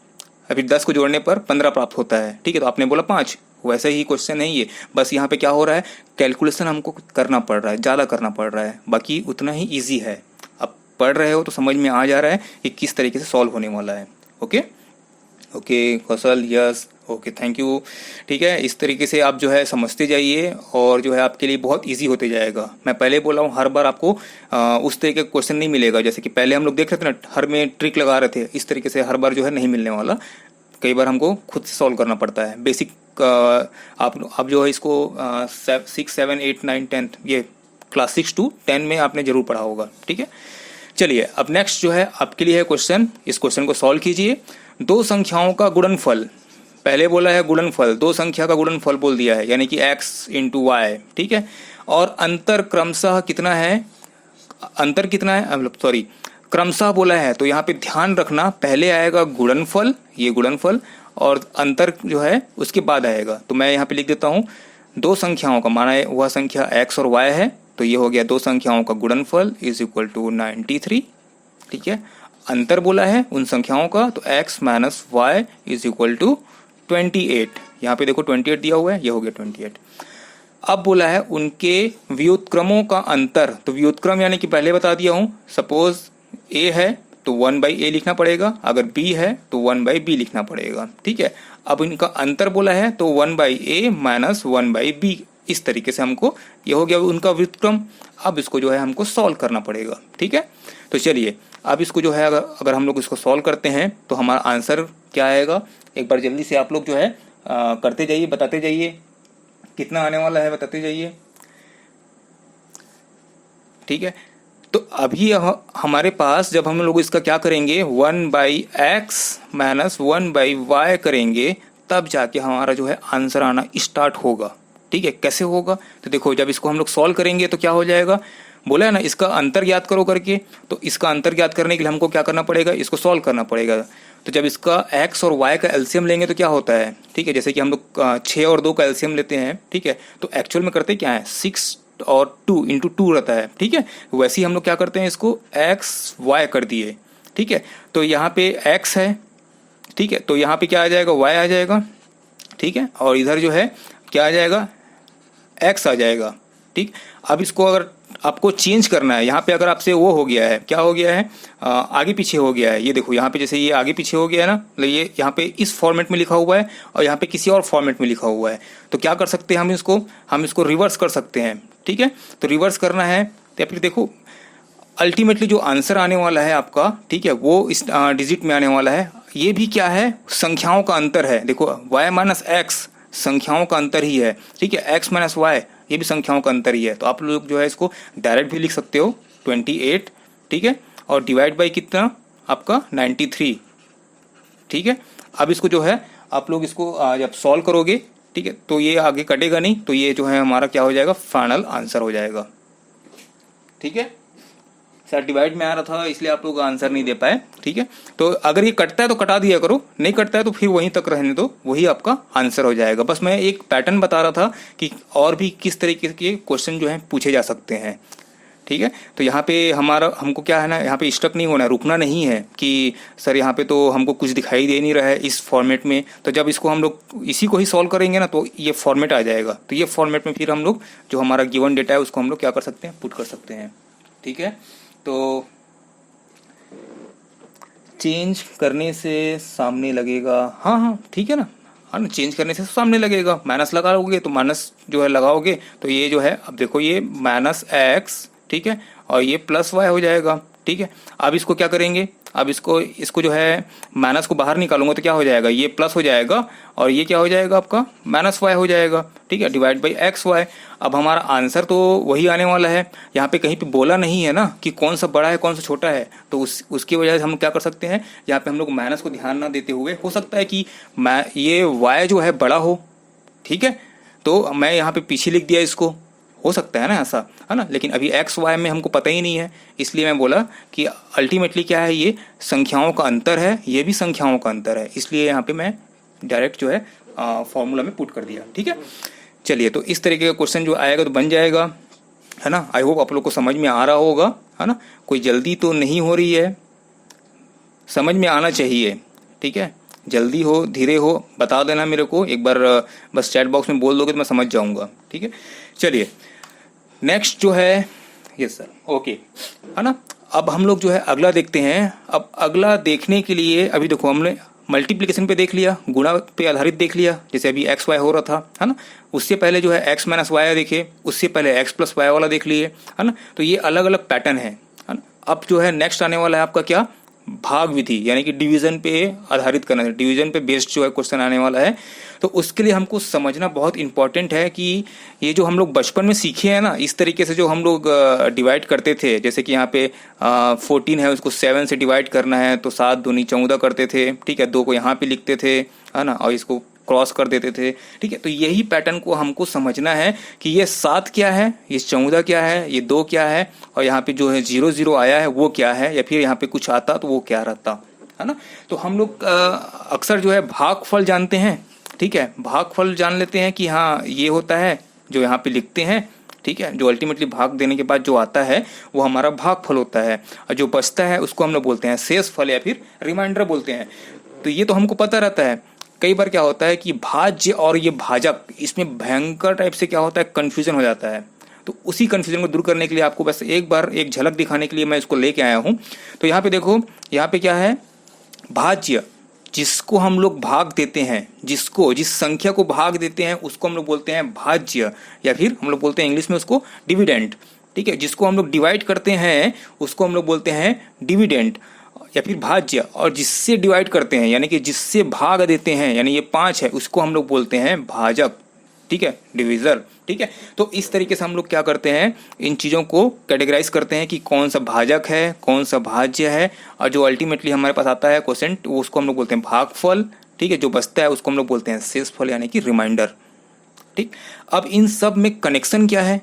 अभी 10 को जोड़ने पर 15 प्राप्त होता है। ठीक है, तो आपने बोला 5, वैसे ही क्वेश्चन है ये, बस यहाँ पे क्या हो रहा है, कैलकुलेशन हमको करना पड़ रहा है, ज़्यादा करना पड़ रहा है, बाकी उतना ही इजी है। अब पढ़ रहे हो तो समझ में आ जा रहा है कि किस तरीके से सॉल्व होने वाला है। Okay Kaushal, yes, okay, thank you. ठीक है, इस तरीके से आप जो है समझते जाइए और जो है आपके लिए बहुत इजी होते जाएगा। मैं पहले बोला हूँ, हर बार आपको उस तरीके का क्वेश्चन नहीं मिलेगा, जैसे कि पहले हम लोग देख रहे थे ना, हर में ट्रिक लगा रहे थे, इस तरीके से हर बार जो है नहीं मिलने वाला। कई बार हमको खुद से सॉल्व करना पड़ता है। बेसिक आप जो है इसको 6, 7, 8, 9, 10 ये क्लास 6 to 10 में आपने जरूर पढ़ा होगा। ठीक है, चलिए अब नेक्स्ट जो है आपके लिए है क्वेश्चन। इस क्वेश्चन को सॉल्व कीजिए। दो संख्याओं का गुणनफल, पहले बोला है गुणनफल, दो संख्या का गुणनफल बोल दिया है, यानी कि x इंटू वाई। ठीक है, और अंतर क्रमशः कितना है, अंतर कितना है, मतलब सॉरी क्रमशः बोला है, तो यहाँ पे ध्यान रखना पहले आएगा गुणनफल, ये गुणनफल, और अंतर जो है उसके बाद आएगा। तो मैं यहाँ पे लिख देता हूँ, दो संख्याओं का माना है वह संख्या x और y है, तो ये हो गया दो संख्याओं का गुणनफल इज इक्वल टू 93। ठीक है, अंतर बोला है उन संख्याओं का, तो x minus Y is equal to 28। यहाँ पे देखो 28 दिया हुआ है, ये हो गया 28। अब बोला है उनके व्युत्क्रमों का अंतर, तो व्युत्क्रम यानी कि पहले बता दिया हूँ, सपोज a है तो 1/a लिखना पड़ेगा, अगर b है तो 1/b लिखना पड़ेगा। ठीक है, अब इनका अंतर बोला है तो 1/a माइनस 1/b, इस तरीके से हमको ये हो गया उनका व्युत्क्रम। अब इसको जो है हमको सॉल्व करना पड़ेगा। ठीक है, तो चलिए अब इसको जो है अगर हम लोग इसको सॉल्व करते हैं तो हमारा आंसर क्या आएगा, एक बार जल्दी से आप लोग जो है करते जाइए, बताते जाइए कितना आने वाला है, बताते जाइए। ठीक है, तो अभी हमारे पास जब हम लोग इसका क्या करेंगे, 1/x माइनस 1/y करेंगे, तब जाके हमारा जो है आंसर आना स्टार्ट होगा। ठीक है, कैसे होगा, तो देखो जब इसको हम लोग सॉल्व करेंगे तो क्या हो जाएगा, बोला है ना इसका अंतर ज्ञात करो करके, तो इसका अंतर ज्ञात करने के लिए हमको क्या करना पड़ेगा, इसको सॉल्व करना पड़ेगा। तो जब इसका x और y का एलसीएम लेंगे तो क्या होता है, ठीक है, जैसे कि हम लोग 6 और 2 का एलसीएम लेते हैं। ठीक है, तो एक्चुअल में करते क्या है, 6 और 2 इंटू 2 रहता है। ठीक है, वैसे ही हम लोग क्या करते हैं, इसको x y कर दिए। ठीक है, तो यहाँ पे x है, ठीक है, तो यहाँ पे क्या आ जाएगा, y आ जाएगा। ठीक है, और इधर जो है क्या आ जाएगा, x आ जाएगा। ठीक, अब इसको अगर आपको चेंज करना है। यहाँ पे अगर आपसे वो हो गया है, क्या हो गया है, आगे पीछे हो गया है, ये देखो यहाँ पे जैसे ये आगे पीछे हो गया है ना, मतलब ये यहाँ पे इस फॉर्मेट में लिखा हुआ है और यहाँ पे किसी और फॉर्मेट में लिखा हुआ है, तो क्या कर सकते हैं हम इसको रिवर्स कर सकते हैं। ठीक है, तो रिवर्स करना है तो फिर देखो अल्टीमेटली जो आंसर आने वाला है आपका, ठीक है, वो इस डिजिट में आने वाला है। ये भी क्या है, संख्याओं का अंतर है। देखो y माइनस एक्स संख्याओं का अंतर ही है, ठीक है, x माइनस वाई ये भी संख्याओं का अंतर ही है। तो आप लोग जो है इसको डायरेक्ट भी लिख सकते हो 28, ठीक है, और डिवाइड बाई कितना आपका 93, ठीक है। अब इसको जो है आप लोग इसको जब सॉल्व करोगे, ठीक है, तो ये आगे कटेगा नहीं, तो ये जो है हमारा क्या हो जाएगा, फाइनल आंसर हो जाएगा। ठीक है सर, डिवाइड में आ रहा था इसलिए आप लोग आंसर नहीं दे पाए। ठीक है, तो अगर ये कटता है तो कटा दिया करो, नहीं कटता है तो फिर वहीं तक रहने दो, वही आपका आंसर हो जाएगा। बस मैं एक पैटर्न बता रहा था कि और भी किस तरीके के क्वेश्चन जो है पूछे जा सकते हैं। ठीक है, तो यहाँ पे हमको क्या है ना, यहाँ पे स्टक नहीं होना है, रुकना नहीं है कि सर यहाँ पे तो हमको कुछ दिखाई दे नहीं रहा है इस फॉर्मेट में। तो जब इसको हम लोग इसी को ही सॉल्व करेंगे ना तो ये फॉर्मेट आ जाएगा। तो ये फॉर्मेट में फिर हम लोग जो हमारा गिवन डेटा है उसको हम लोग क्या कर सकते हैं, पुट कर सकते हैं। ठीक है, तो चेंज करने से सामने लगेगा, हाँ ठीक है ना, हाँ ना, चेंज करने से सामने लगेगा। माइनस लगाओगे तो माइनस जो है लगाओगे तो ये जो है, अब देखो ये माइनस एक्स, ठीक है, और ये प्लस वाई हो जाएगा। ठीक है, अब इसको क्या करेंगे, अब इसको जो है माइनस को बाहर निकालूंगा तो क्या हो जाएगा, ये प्लस हो जाएगा और ये क्या हो जाएगा आपका माइनस वाई हो जाएगा। ठीक है, डिवाइड बाई एक्स वाई। अब हमारा आंसर तो वही आने वाला है। यहाँ पे कहीं पे बोला नहीं है ना कि कौन सा बड़ा है कौन सा छोटा है, तो उसकी वजह से हम क्या कर सकते हैं, यहाँ पे हम लोग माइनस को ध्यान ना देते हुए, हो सकता है कि ये वाई जो है बड़ा हो, ठीक है, तो मैं यहाँ पे पीछे लिख दिया इसको, हो सकता है ना ऐसा, है ना, लेकिन अभी एक्स वाई में हमको पता ही नहीं है, इसलिए मैं बोला कि अल्टीमेटली क्या है, ये संख्याओं का अंतर है, ये भी संख्याओं का अंतर है, इसलिए यहाँ पे मैं डायरेक्ट जो है फॉर्मूला में पुट कर दिया। ठीक है, चलिए, तो इस तरीके का क्वेश्चन जो आएगा तो बन जाएगा, है ना। आई होप आप लोग को समझ में आ रहा होगा, है ना, कोई जल्दी तो नहीं हो रही है, समझ में आना चाहिए। ठीक है, जल्दी हो धीरे हो बता देना मेरे को एक बार, बस चैट बॉक्स में बोल दोगे तो मैं समझ जाऊंगा। ठीक है, चलिए नेक्स्ट जो है, यस सर, ओके, है ना। अब हम लोग जो है अगला देखते हैं। अब अगला देखने के लिए अभी देखो हमने मल्टीप्लिकेशन पे देख लिया, गुणा पे आधारित देख लिया, जैसे अभी एक्स वाई हो रहा था, है ना। उससे पहले जो है एक्स माइनस वाई देखे, उससे पहले एक्स प्लस वाई वाला देख लिए, है ना। तो ये अलग अलग पैटर्न है ना। अब जो है नेक्स्ट आने वाला है आपका क्या, भाग विधि, यानी कि डिवीजन पे आधारित करना है, डिवीजन पे बेस्ड जो है क्वेश्चन आने वाला है। तो उसके लिए हमको समझना बहुत इंपॉर्टेंट है कि ये जो हम लोग बचपन में सीखे हैं ना, इस तरीके से जो हम लोग डिवाइड करते थे, जैसे कि यहाँ पे 14 है उसको 7 से डिवाइड करना है तो 7 दूनी 14 करते थे। ठीक है, 2 को यहाँ पे लिखते थे, है ना, और इसको क्रॉस कर देते थे। ठीक है, तो यही पैटर्न को हमको समझना है कि ये 7 क्या है, ये 14 क्या है, ये 2 क्या है, और यहाँ पे जो है 0 0 आया है वो क्या है, या फिर यहाँ पे कुछ आता तो वो क्या रहता, है ना। तो हम लोग अक्सर जो है भागफल जानते हैं। ठीक है, भागफल जान लेते हैं कि हाँ ये होता है जो यहाँ पे लिखते हैं। ठीक है, जो अल्टीमेटली भाग देने के बाद जो आता है वो हमारा भागफल होता है, और जो बचता है उसको हम लोग बोलते हैं शेषफल या फिर रिमाइंडर बोलते हैं। तो ये तो हमको पता रहता है। कई बार क्या होता है कि भाज्य और ये भाजक, इसमें भयंकर टाइप से क्या होता है, कंफ्यूजन हो जाता है। तो उसी कंफ्यूजन को दूर करने के लिए आपको बस एक बार एक झलक दिखाने के लिए मैं इसको लेके आया हूँ। तो यहाँ पे देखो, यहाँ पे क्या है, भाज्य, जिसको हम लोग भाग देते हैं, जिस संख्या को भाग देते हैं उसको हम लोग बोलते हैं भाज्य, या फिर हम लोग बोलते हैं इंग्लिश में उसको डिविडेंड। ठीक है, जिसको हम लोग डिवाइड करते हैं उसको हम लोग बोलते हैं डिविडेंड या फिर भाज्य, और जिससे डिवाइड करते हैं यानी कि जिससे भाग देते हैं, यानी ये 5 है, उसको हम लोग बोलते हैं भाजक। ठीक है, डिविजर। ठीक है, तो इस तरीके से हम लोग क्या करते हैं, इन चीज़ों को कैटेगराइज करते हैं कि कौन सा भाजक है, कौन सा भाज्य है, और जो अल्टीमेटली हमारे पास आता है क्वेश्चन उसको हम लोग बोलते हैं भागफल। ठीक है, जो बचता है उसको हम लोग बोलते हैं शेषफल यानी कि रिमाइंडर। ठीक, अब इन सब में कनेक्शन क्या है,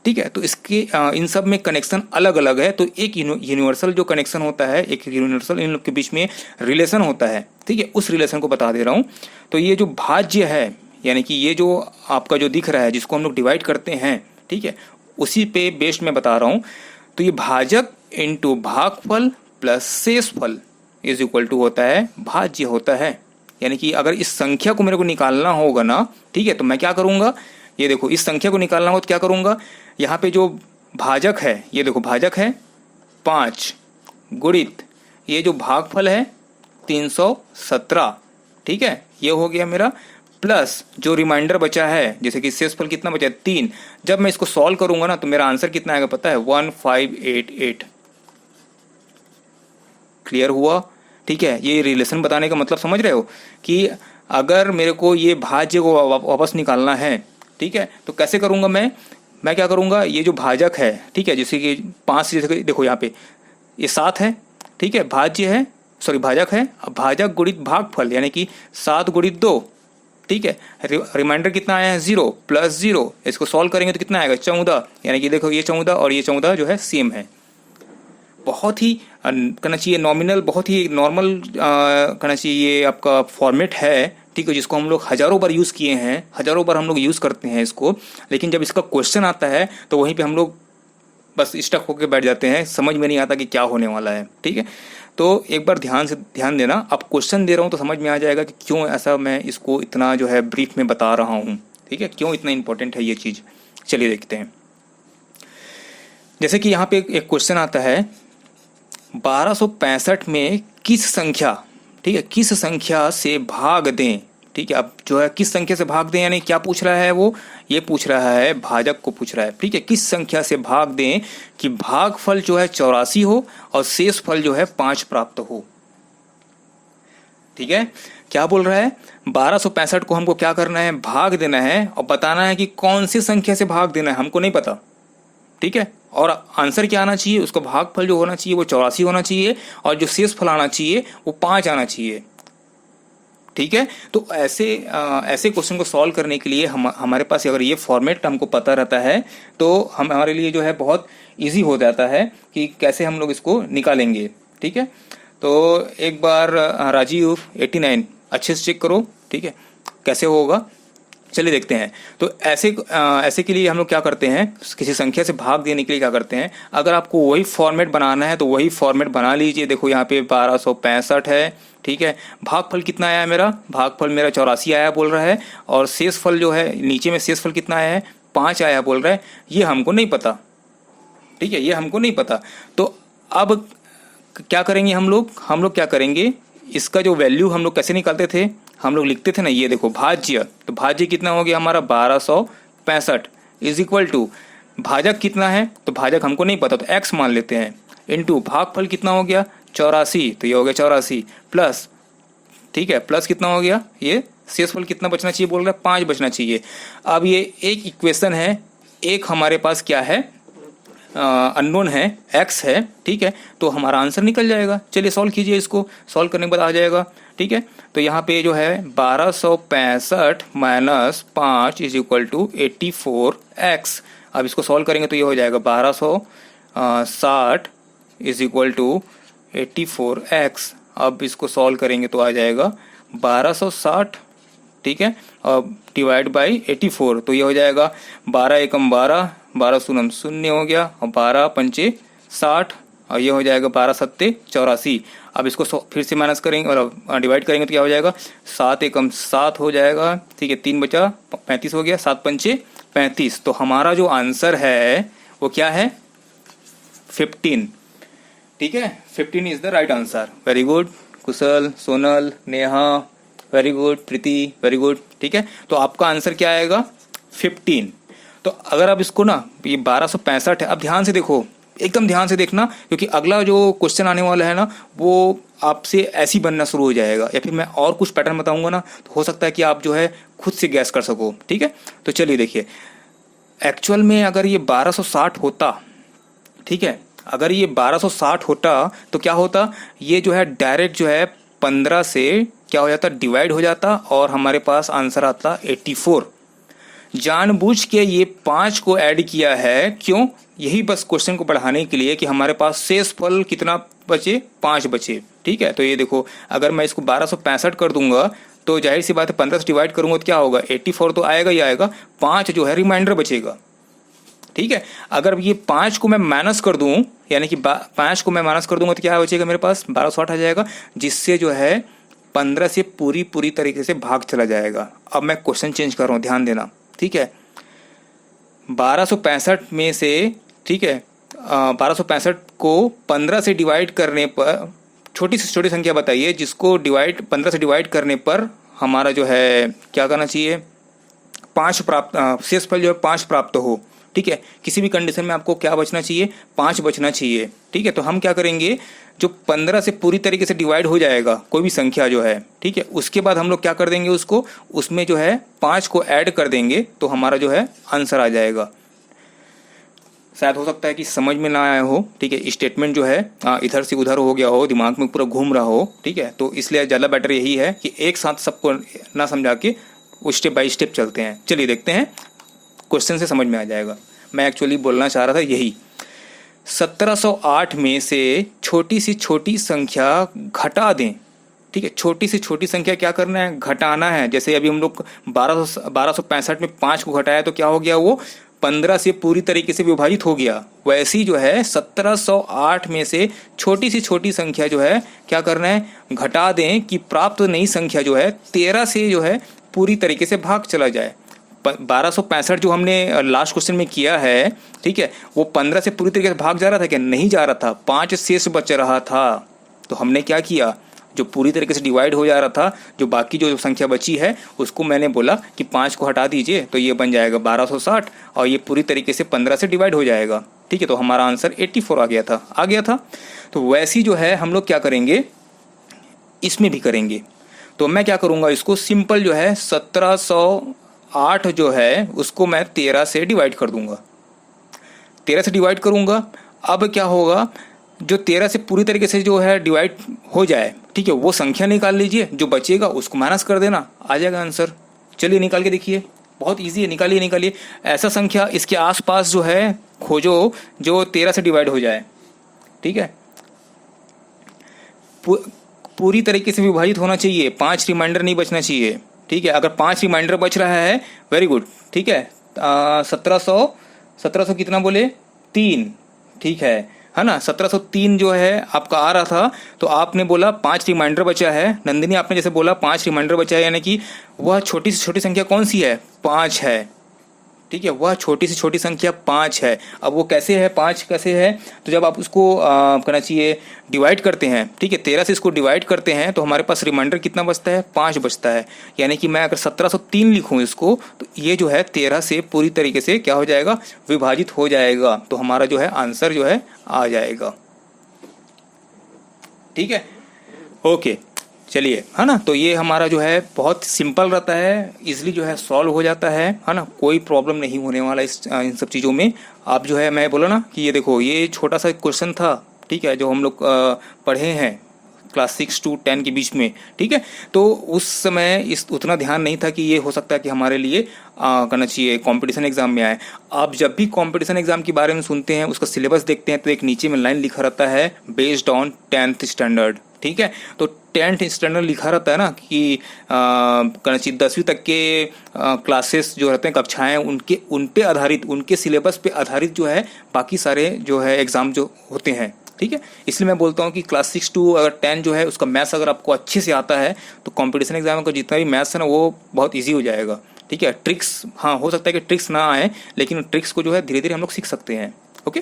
ठीक है, तो इसके इन सब में कनेक्शन अलग अलग है। तो एक यूनिवर्सल जो कनेक्शन होता है, एक यूनिवर्सल इन लोग के बीच में रिलेशन होता है। ठीक है, उस रिलेशन को बता दे रहा हूँ। तो ये जो भाज्य है, यानी कि ये जो आपका जो दिख रहा है जिसको हम लोग डिवाइड करते हैं, ठीक है, उसी पे बेस्ड में बता रहा हूँ। तो ये भाजक इंटू भागफल प्लस शेषफल इज इक्वल टू होता है भाज्य होता है। यानी कि अगर इस संख्या को मेरे को निकालना होगा ना, ठीक है, तो मैं क्या करूँगा, ये देखो इस संख्या को निकालना हो तो क्या करूँगा, यहाँ पे जो भाजक है, ये देखो भाजक है 5 गुणित ये जो भागफल है 317, ठीक है, ये हो गया मेरा, प्लस जो रिमाइंडर बचा है जैसे कि शेषफल कितना बचा है 3। जब मैं इसको सॉल्व करूंगा ना तो मेरा आंसर कितना आएगा पता है 1588। क्लियर हुआ? ठीक है, ये रिलेशन बताने का मतलब समझ रहे हो कि अगर मेरे को ये भाज्य को वापस निकालना है, ठीक है, तो कैसे करूंगा मैं क्या करूंगा, ये जो भाजक है, ठीक है, जैसे कि 5 जैसे कि देखो यहाँ पे ये 7 है, ठीक है, भाज्य है, सॉरी भाजक है, अब भाजक गुणित भागफल यानी कि 7 गुणित 2, ठीक है, रिमाइंडर कितना आया है 0 प्लस 0, इसको सॉल्व करेंगे तो कितना आएगा 14, यानी कि देखो ये 14 और ये 14 जो है सेम है। बहुत ही कहना चाहिए नॉमिनल, बहुत ही नॉर्मल कहना चाहिए ये आपका फॉर्मेट है, ठीक है, जिसको हम लोग हज़ारों बार यूज़ किए हैं, हज़ारों बार हम लोग यूज़ करते हैं इसको, लेकिन जब इसका क्वेश्चन आता है तो वहीं पे हम लोग बस स्टक होकर बैठ जाते हैं, समझ में नहीं आता कि क्या होने वाला है। ठीक है, तो एक बार ध्यान देना, अब क्वेश्चन दे रहा हूँ तो समझ में आ जाएगा कि क्यों ऐसा मैं इसको इतना जो है ब्रीफ में बता रहा हूँ। ठीक है, क्यों इतना इंपॉर्टेंट है ये चीज़, चलिए देखते हैं। जैसे कि यहाँ पे एक क्वेश्चन आता है 1265 में किस संख्या, ठीक है, किस संख्या से भाग दें। ठीक है, अब जो है किस संख्या से भाग दें यानी क्या पूछ रहा है वो, ये पूछ रहा है भाजक को पूछ रहा है। ठीक है, किस संख्या से भाग दें कि भागफल जो है 84 हो और शेष फल जो है 5 प्राप्त हो। ठीक है, क्या बोल रहा है 1265 को हमको क्या करना है, भाग देना है और बताना है कि कौन सी संख्या से भाग देना है, हमको नहीं पता। ठीक है, और आंसर क्या आना चाहिए, उसका भागफल जो होना चाहिए वो 84 होना चाहिए और जो शेष फल आना चाहिए वो 5 आना चाहिए। ठीक है, तो ऐसे क्वेश्चन को सॉल्व करने के लिए हमारे पास अगर ये फॉर्मेट हमको पता रहता है तो हमारे लिए जो है बहुत इजी हो जाता है कि कैसे हम लोग इसको निकालेंगे। ठीक है, तो एक बार राजीव 89 अच्छे से चेक करो। ठीक है, कैसे होगा चलिए देखते हैं। तो ऐसे के लिए हम लोग क्या करते हैं, किसी संख्या से भाग देने के लिए क्या करते हैं, अगर आपको वही फॉर्मेट बनाना है तो वही फॉर्मेट बना लीजिए। देखो यहाँ पे 1265 है, ठीक है, भागफल कितना आया है मेरा, भागफल मेरा 84 आया बोल रहा है और शेष फल जो है नीचे में शेष फल कितना आया है 5 आया बोल रहा है, ये हमको नहीं पता। ठीक है, ये हमको नहीं पता, तो अब क्या करेंगे हम लोग क्या करेंगे, इसका जो वैल्यू हम लोग कैसे निकालते थे, हम लोग लिखते थे ना, ये देखो भाज्य, तो भाज्य कितना हो गया हमारा 1265 इज इक्वल टू भाजक कितना है, तो भाजक हमको नहीं पता तो x मान लेते हैं, इनटू भागफल कितना हो गया 84, तो ये हो गया 84 प्लस, ठीक है, प्लस कितना हो गया, ये शेषफल कितना बचना चाहिए बोल रहा है 5 बचना चाहिए। अब ये एक इक्वेशन है, एक हमारे पास क्या है अननोन है x है। ठीक है, तो हमारा आंसर निकल जाएगा। चलिए सॉल्व कीजिए, इसको सॉल्व करने के बाद आ जाएगा। ठीक है, तो यहाँ पे जो है 1265 minus 5 is equal to 84x। अब इसको सॉल्व करेंगे तो ये हो जाएगा 1260 इज इक्वल टू 84x। अब इसको सॉल्व करेंगे तो आ जाएगा 1260, ठीक है, अब डिवाइड बाई 84, तो ये हो जाएगा 12 एकम 12, 12 शून्य शून्य हो गया और 12 पंचे 60 और ये हो जाएगा 12 सत्ते 84। अब इसको फिर से माइनस करेंगे और डिवाइड करेंगे तो क्या हो जाएगा 7 एकम 7 हो जाएगा। ठीक है, 3 बचा 35 हो गया, 7 पंचे 35। तो हमारा जो आंसर है वो क्या है 15। ठीक है, 15 is the right answer. Very good Kusal, Sonal, Neha, very good Preeti, very good. ठीक है, तो आपका आंसर क्या आएगा 15। तो अगर आप इसको ना, ये 1265 है, अब ध्यान से देखो, एकदम ध्यान से देखना, क्योंकि अगला जो क्वेश्चन आने वाला है ना वो आपसे ऐसी बनना शुरू हो जाएगा, या फिर मैं और कुछ पैटर्न बताऊंगा ना तो हो सकता है कि आप जो है खुद से गैस कर सको। ठीक है, तो चलिए देखिए, एक्चुअल में अगर ये 1260 होता, ठीक है, अगर ये 1260 होता तो क्या होता, ये जो है डायरेक्ट जो है 15 से क्या हो जाता, डिवाइड हो जाता और हमारे पास आंसर आता 84। जानबूझ के ये 5 को ऐड किया है, क्यों, यही बस क्वेश्चन को बढ़ाने के लिए कि हमारे पास शेष फल कितना बचे 5 बचे। ठीक है, तो ये देखो, अगर मैं इसको 1265 कर दूंगा तो जाहिर सी बात है 15 से डिवाइड करूंगा तो क्या होगा 84 तो आएगा ही आएगा, 5 जो है रिमाइंडर बचेगा। ठीक है, अगर ये 5 को मैं माइनस कर दूं, यानी कि 5 को मैं माइनस कर दूंगा तो क्या बचेगा मेरे पास 1260 आ जाएगा, जिससे जो है 15 से पूरी तरीके से भाग चला जाएगा। अब मैं क्वेश्चन चेंज कर रहा हूँ, ध्यान देना। ठीक है, 1265 में से ठीक है, 1265 को 15 से डिवाइड करने पर, छोटी से छोटी संख्या बताइए जिसको 15 से डिवाइड करने पर हमारा जो है क्या करना चाहिए, 5 प्राप्त, शेषफल जो है 5 प्राप्त हो। ठीक है, किसी भी कंडीशन में आपको क्या बचना चाहिए, 5 बचना चाहिए। ठीक है, तो हम क्या करेंगे, जो 15 से पूरी तरीके से डिवाइड हो जाएगा कोई भी संख्या जो है, ठीक है, उसके बाद हम लोग क्या कर देंगे, उसको उसमें जो है 5 को ऐड कर देंगे तो हमारा जो है आंसर आ जाएगा। शायद हो सकता है कि समझ में ना आया हो। ठीक है, स्टेटमेंट जो है इधर से उधर हो गया हो, दिमाग में पूरा घूम रहा हो। ठीक है, तो इसलिए ज़्यादा बेटर यही है कि एक साथ सबको ना समझा के वो स्टेप बाय स्टेप चलते हैं। चलिए देखते हैं, क्वेश्चन से समझ में आ जाएगा। मैं एक्चुअली बोलना चाह रहा था यही, 1708 में से छोटी सी छोटी संख्या घटा दें। ठीक है, छोटी से छोटी संख्या क्या करना है, घटाना है। जैसे अभी हम लोग 1265 में 5 को घटाया तो क्या हो गया, वो 15 से पूरी तरीके से विभाजित हो गया। वैसे ही जो है 1708 में से छोटी सी छोटी संख्या जो है क्या करना है, घटा दें कि प्राप्त नई संख्या जो है 13 से जो है पूरी तरीके से भाग चला जाए। 1265 जो हमने लास्ट क्वेश्चन में किया है, ठीक है, वो 15 से पूरी तरीके से भाग जा रहा था क्या, नहीं जा रहा था, 5 शेष बच रहा था। तो हमने क्या किया, जो पूरी तरीके से डिवाइड हो जा रहा था, जो बाकी जो संख्या बची है उसको मैंने बोला कि 5 को हटा दीजिए तो ये बन जाएगा 1260 और ये पूरी तरीके से 15 से डिवाइड हो जाएगा। ठीक है, तो हमारा आंसर 84 आ गया था। तो वैसी जो है हम लोग क्या करेंगे, इसमें भी करेंगे। तो मैं क्या करूँगा, इसको सिंपल जो है 1708 जो है उसको मैं 13 से डिवाइड कर दूंगा, 13 से डिवाइड करूंगा। अब क्या होगा, जो 13 से पूरी तरीके से जो है डिवाइड हो जाए, ठीक है, वो संख्या निकाल लीजिए, जो बचेगा उसको माइनस कर देना, आ जाएगा आंसर। चलिए निकाल के देखिए, बहुत इजी है, निकालिए। ऐसा संख्या इसके आसपास जो है खोजो जो 13 से डिवाइड हो जाए। ठीक है, पूरी तरीके से विभाजित होना चाहिए, 5 रिमाइंडर नहीं बचना चाहिए। ठीक है, अगर 5 रिमाइंडर बच रहा है, वेरी गुड। ठीक है, 1700 कितना बोले, 3। ठीक है ना, 1703 जो है आपका आ रहा था, तो आपने बोला 5 रिमाइंडर बचा है। नंदिनी आपने जैसे बोला 5 रिमाइंडर बचा है, यानी कि वह छोटी से छोटी संख्या कौन सी है, 5 है। ठीक है, वह छोटी से छोटी संख्या 5 है। अब वो कैसे है, 5 कैसे है, तो जब आप उसको करना चाहिए डिवाइड करते हैं, ठीक है, 13 से इसको डिवाइड करते हैं तो हमारे पास रिमाइंडर कितना बचता है, 5 बचता है। यानी कि मैं अगर 1703 लिखूं इसको, तो ये जो है 13 से पूरी तरीके से क्या हो जाएगा, विभाजित हो जाएगा। तो हमारा जो है आंसर जो है आ जाएगा। ठीक है, ओके, चलिए, है ना। तो ये हमारा जो है बहुत सिंपल रहता है, इजीली जो है सॉल्व हो जाता है ना, कोई प्रॉब्लम नहीं होने वाला इन सब चीज़ों में। आप जो है, मैं बोला ना कि ये देखो, ये छोटा सा क्वेश्चन था, ठीक है, जो हम लोग पढ़े हैं क्लास 6 to 10 के बीच में। ठीक है, तो उस समय उतना ध्यान नहीं था कि ये हो सकता है कि हमारे लिए करना चाहिए कंपटीशन एग्जाम में आए। आप जब भी कंपटीशन एग्जाम के बारे में सुनते हैं, उसका सिलेबस देखते हैं, तो एक नीचे में लाइन लिखा रहता है बेस्ड ऑन 10th स्टैंडर्ड। ठीक है, तो 10th स्टैंडर्ड लिखा रहता है ना कि करना चाहिए 10वीं तक के क्लासेस जो रहते हैं, कक्षाएं, उन पे आधारित, उनके सिलेबस पे आधारित जो है बाकी सारे जो है एग्जाम जो होते हैं। ठीक है, इसलिए मैं बोलता हूँ कि क्लास 6 to अगर 10 जो है उसका मैथ्स अगर आपको अच्छे से आता है तो कंपटीशन एग्जाम का जितना भी मैथ्स है ना, वो बहुत ईजी हो जाएगा। ठीक है, ट्रिक्स, हाँ हो सकता है कि ट्रिक्स ना आए, लेकिन ट्रिक्स को जो है धीरे धीरे हम लोग सीख सकते हैं। ओके,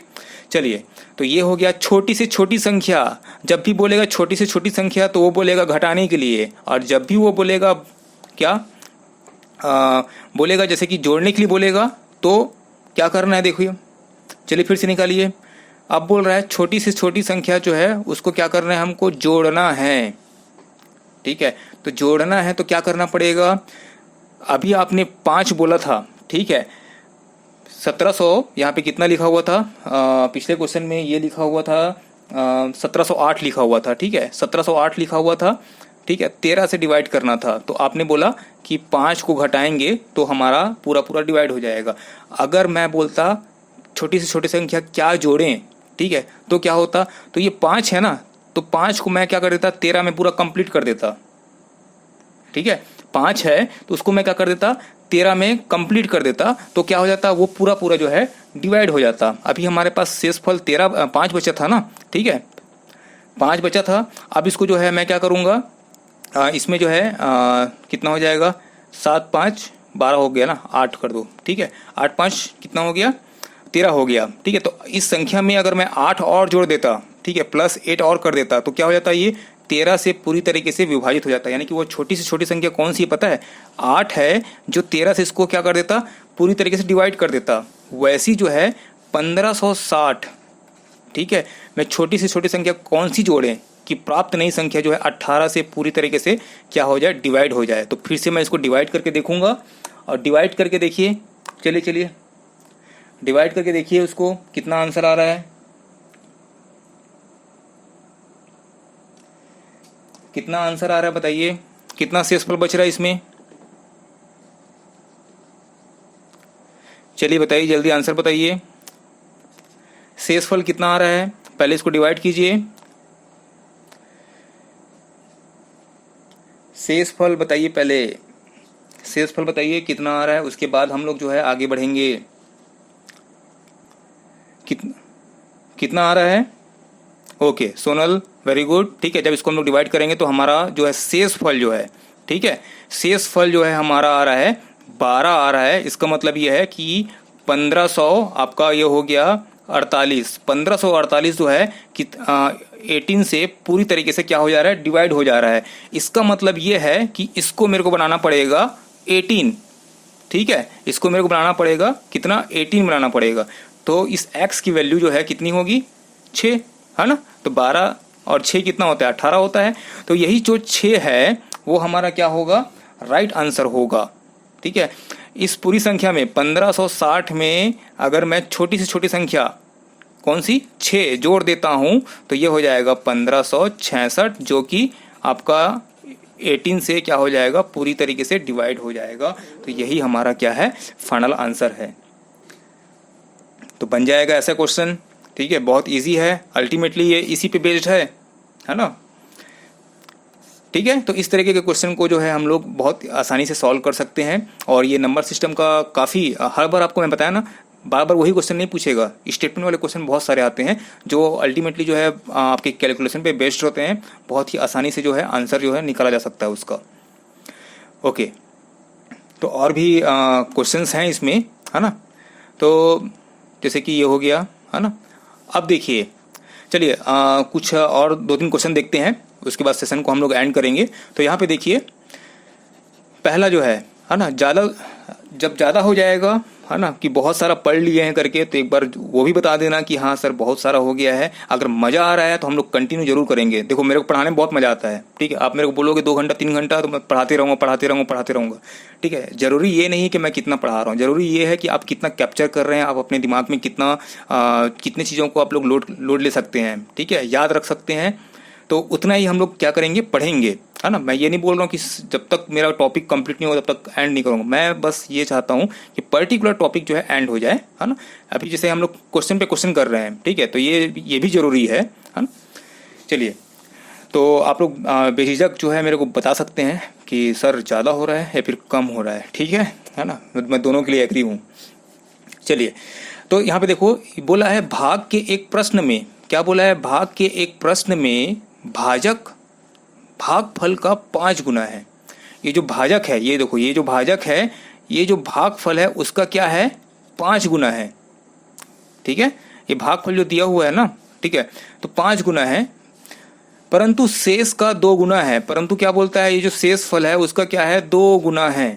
चलिए, तो ये हो गया छोटी से छोटी संख्या। जब भी बोलेगा छोटी से छोटी संख्या तो वो बोलेगा घटाने के लिए, और जब भी वो बोलेगा क्या बोलेगा, जैसे कि जोड़ने के लिए बोलेगा, तो क्या करना है देखिए। चलिए फिर से निकालिए। अब बोल रहा है छोटी से छोटी संख्या जो है उसको क्या करना है, हमको जोड़ना है। ठीक है, तो जोड़ना है तो क्या करना पड़ेगा, अभी आपने 5 बोला था, ठीक है, 1700 यहाँ पे कितना लिखा हुआ था, पिछले क्वेश्चन में ये लिखा हुआ था 1708 लिखा हुआ था। ठीक है, 1708 लिखा हुआ था। ठीक है, 13 से डिवाइड करना था, तो आपने बोला कि 5 को घटाएंगे तो हमारा पूरा डिवाइड हो जाएगा। अगर मैं बोलता छोटी से छोटी संख्या क्या जोड़ें, ठीक है, तो क्या होता, तो ये 5 है ना, तो 5 को मैं क्या कर देता, 13 में पूरा कंप्लीट कर देता। ठीक है, 5 है तो उसको मैं क्या कर देता, 13 में कंप्लीट कर देता, तो क्या हो जाता, वो पूरा जो है डिवाइड हो जाता। अभी हमारे पास शेषफल 5 बचा था ना, ठीक है, 5 बचा था। अब इसको जो है मैं क्या करूँगा, इसमें जो है कितना हो जाएगा, 7 5 12 हो गया ना, 8 कर दो। ठीक है, 8 5 कितना हो गया, 13 हो गया। ठीक है, तो इस संख्या में अगर मैं 8 और जोड़ देता, ठीक है, प्लस 8 और कर देता, तो क्या हो जाता है, ये 13 से पूरी तरीके से विभाजित हो जाता है। यानी कि वो छोटी से छोटी संख्या कौन सी है पता है, 8 है, जो 13 से इसको क्या कर देता, पूरी तरीके से डिवाइड कर देता। वैसी जो है 1560, ठीक है, मैं छोटी से छोटी संख्या कौन सी जोड़ें कि प्राप्त नई संख्या जो है 18 से पूरी तरीके से क्या हो जाए, डिवाइड हो जाए। तो फिर से मैं इसको डिवाइड करके देखूंगा, और डिवाइड करके देखिए, चलिए डिवाइड करके देखिए उसको, कितना आंसर आ रहा है, कितना आंसर आ रहा है बताइए, कितना शेषफल बच रहा है इसमें, चलिए बताइए जल्दी आंसर बताइए। शेषफल कितना आ रहा है, पहले इसको डिवाइड कीजिए। शेषफल बताइए, पहले शेषफल बताइए कितना आ रहा है, उसके बाद हम लोग जो है आगे बढ़ेंगे। कितना आ रहा है, ओके सोनल, वेरी गुड। ठीक है, जब इसको हम लोग डिवाइड करेंगे तो हमारा जो है शेषफल जो है, ठीक है, शेषफल जो है हमारा आ रहा है 12 आ रहा है। इसका मतलब ये है कि 1500 आपका ये हो गया 48, 1548 जो है कि 18 से पूरी तरीके से क्या हो जा रहा है, डिवाइड हो जा रहा है। इसका मतलब ये है कि इसको मेरे को बनाना पड़ेगा 18, ठीक है, इसको मेरे को बनाना पड़ेगा कितना, 18 बनाना पड़ेगा। तो इस x की वैल्यू जो है कितनी होगी, 6, है ना। तो 12 और 6 कितना होता है, 18 होता है। तो यही जो 6 है वो हमारा क्या होगा, राइट आंसर होगा। ठीक है, इस पूरी संख्या में 1560 में अगर मैं छोटी से छोटी संख्या कौन सी, 6 जोड़ देता हूं तो ये हो जाएगा 1566, जो कि आपका 18 से क्या हो जाएगा, पूरी तरीके से डिवाइड हो जाएगा। तो यही हमारा क्या है, फाइनल आंसर है। तो बन जाएगा ऐसा क्वेश्चन। ठीक है, बहुत इजी है, अल्टीमेटली ये इसी पे बेस्ड है ना। ठीक है, तो इस तरीके के क्वेश्चन को जो है हम लोग बहुत आसानी से सॉल्व कर सकते हैं। और ये नंबर सिस्टम का काफ़ी, हर बार आपको मैं बताया ना, बार बार वही क्वेश्चन नहीं पूछेगा, स्टेटमेंट वाले क्वेश्चन बहुत सारे आते हैं जो अल्टीमेटली जो है आपके कैलकुलेशन पे बेस्ड होते हैं। बहुत ही आसानी से जो है आंसर जो है निकाला जा सकता है उसका। ओके, तो और भी क्वेश्चंस हैं इसमें, है ना। तो जैसे कि ये हो गया, है ना। अब देखिए, चलिए कुछ और 2-3 क्वेश्चन देखते हैं, उसके बाद सेशन को हम लोग एंड करेंगे। तो यहाँ पे देखिए, पहला जो है ना, जब ज़्यादा हो जाएगा, है ना, कि बहुत सारा पढ़ लिए हैं करके, तो एक बार वो भी बता देना कि हाँ सर बहुत सारा हो गया है। अगर मज़ा आ रहा है तो हम लोग कंटिन्यू जरूर करेंगे। देखो मेरे को पढ़ाने में बहुत मज़ा आता है, ठीक है। आप मेरे को बोलोगे 2 घंटा 3 घंटा, तो मैं पढ़ाते रहूँगा। ठीक है, जरूरी ये नहीं है कि मैं कितना पढ़ा रहा हूँ, जरूरी ये है कि आप कितना कैप्चर कर रहे हैं, आप अपने दिमाग में कितने चीज़ों को आप लोग लोड ले सकते हैं, ठीक है, याद रख सकते हैं। तो उतना ही हम लोग क्या करेंगे, पढ़ेंगे, है ना। मैं ये नहीं बोल रहा हूँ कि जब तक मेरा टॉपिक कंप्लीट नहीं हो तब तक एंड नहीं करूँगा। मैं बस ये चाहता हूँ कि पर्टिकुलर टॉपिक जो है एंड हो जाए, है ना। अभी जैसे हम लोग क्वेश्चन पे क्वेश्चन कर रहे हैं, ठीक है, तो ये भी जरूरी है ना। चलिए, तो आप लोग बेझिझक जो है मेरे को बता सकते हैं कि सर ज़्यादा हो रहा है या फिर कम हो रहा है, ठीक है ना। मैं दोनों के लिए एग्री हूँ। चलिए, तो यहाँ पे देखो, बोला है भाग के एक प्रश्न में, क्या बोला है, भाग के एक प्रश्न में भागफल का 5 गुना है। ये जो भाजक है, ये देखो, ये जो भाजक है, ये जो भागफल है उसका क्या है, 5 गुना है। ठीक है, ये भागफल जो दिया हुआ है ना, ठीक है, तो 5 गुना है, परंतु शेष का 2 गुना है। परंतु क्या बोलता है, ये जो शेष फल है उसका क्या है, 2 गुना है।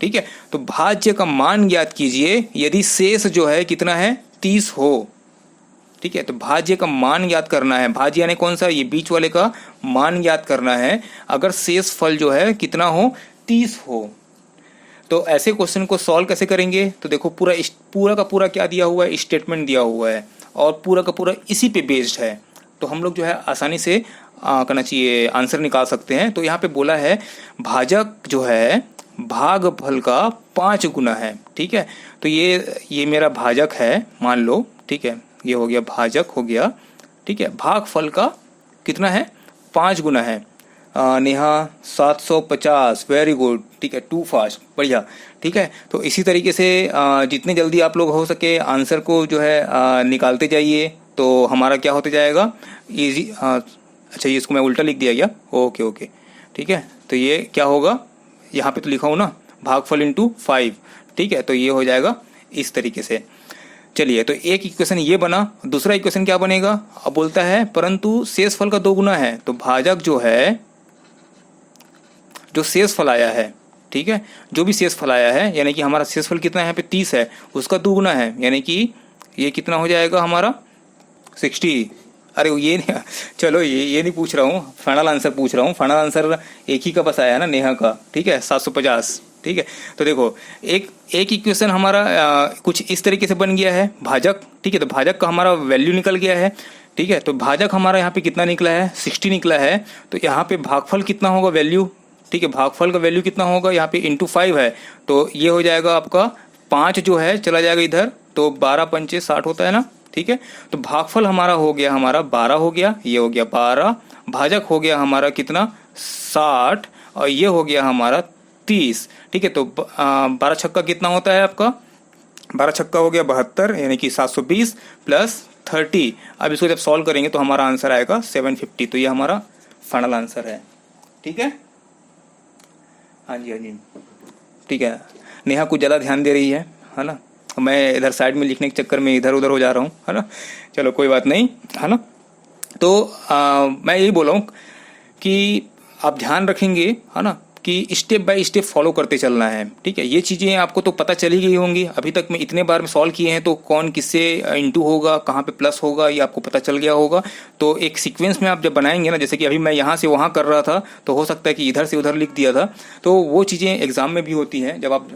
ठीक है, तो भाज्य का मान ज्ञात कीजिए यदि शेष जो है कितना है, 30 हो। ठीक है, तो भाज्य का मान ज्ञात करना है, भाज्य यानी कौन सा, ये बीच वाले का मान ज्ञात करना है अगर शेष फल जो है कितना हो, 30 हो। तो ऐसे क्वेश्चन को सॉल्व कैसे करेंगे, तो देखो पूरा का पूरा क्या दिया हुआ है, स्टेटमेंट दिया हुआ है और पूरा का पूरा इसी पे बेस्ड है। तो हम लोग जो है आसानी से करना चाहिए, आंसर निकाल सकते हैं। तो यहाँ पे बोला है भाजक जो है भागफल का 5 गुना है। ठीक है, तो ये मेरा भाजक है मान लो, ठीक है, ये हो गया भाजक हो गया। ठीक है, भागफल का कितना है, 5 गुना है। नेहा 750, वेरी गुड, ठीक है, टू फास्ट, बढ़िया। ठीक है, तो इसी तरीके से जितने जल्दी आप लोग हो सके आंसर को जो है निकालते जाइए, तो हमारा क्या होते जाएगा, इजी। अच्छा, ये इसको मैं उल्टा लिख दिया क्या, ओके, ठीक है। तो ये क्या होगा, यहाँ पे तो लिखा हूँ ना, भागफल इंटू 5, ठीक है, तो ये हो जाएगा इस तरीके से। चलिए, तो एक इक्वेशन ये बना, दूसरा इक्वेशन क्या बनेगा, अब बोलता है परंतु शेषफल का 2 गुना है, तो भाजक जो है, जो शेषफल आया है, ठीक है, जो भी शेषफल आया है, यानी कि हमारा शेषफल कितना है यहाँ पे 30 है, उसका 2 गुना है, यानी कि ये कितना हो जाएगा हमारा 60। अरे ये नहीं, चलो ये नहीं पूछ रहा हूँ, फाइनल आंसर पूछ रहा हूँ। फाइनल आंसर एक ही का बस आया है ना, नेहा का, ठीक है, 750। ठीक है, तो देखो एक इक्वेशन हमारा कुछ इस तरीके से बन गया है, भाजक, ठीक है, तो भाजक का हमारा वैल्यू निकल गया है, ठीक है, तो भाजक हमारा यहाँ पे कितना निकला है, 60 निकला है, तो यहाँ पे भागफल कितना होगा वैल्यू, ठीक है, भागफल का वैल्यू कितना होगा, यहाँ पे इंटू 5 है, तो ये हो जाएगा आपका 5 जो है चला जाएगा इधर, तो 12 पंचे 60 होता है ना, ठीक है, तो भागफल हमारा हो गया, हमारा 12 हो गया, ये हो गया 12, भाजक हो गया हमारा कितना 60, और ये हो गया हमारा 30, ठीक है, तो 12 छक्का कितना होता है आपका, 12 छक्का हो गया 72, यानी कि 720 प्लस 30। अब इसको जब सॉल्व करेंगे तो हमारा आंसर आएगा 750, तो ये हमारा फाइनल आंसर है। ठीक है, हाँ जी, हाँ जी, ठीक है। नेहा कुछ ज़्यादा ध्यान दे रही है ना, मैं इधर साइड में लिखने के चक्कर में इधर उधर हो जा रहा हूँ, है ना, चलो कोई बात नहीं, है ना। तो मैं यही बोला हूँ कि आप ध्यान रखेंगे, है ना, कि स्टेप बाय स्टेप फॉलो करते चलना है। ठीक है, ये चीज़ें आपको तो पता चली गई होंगी, अभी तक मैं इतने बार में सॉल्व किए हैं, तो कौन किससे इंटू होगा, कहाँ पे प्लस होगा, ये आपको पता चल गया होगा। तो एक सीक्वेंस में आप जब बनाएंगे ना, जैसे कि अभी मैं यहाँ से वहाँ कर रहा था, तो हो सकता है कि इधर से उधर लिख दिया था, तो वो चीज़ें एग्जाम में भी होती हैं। जब आप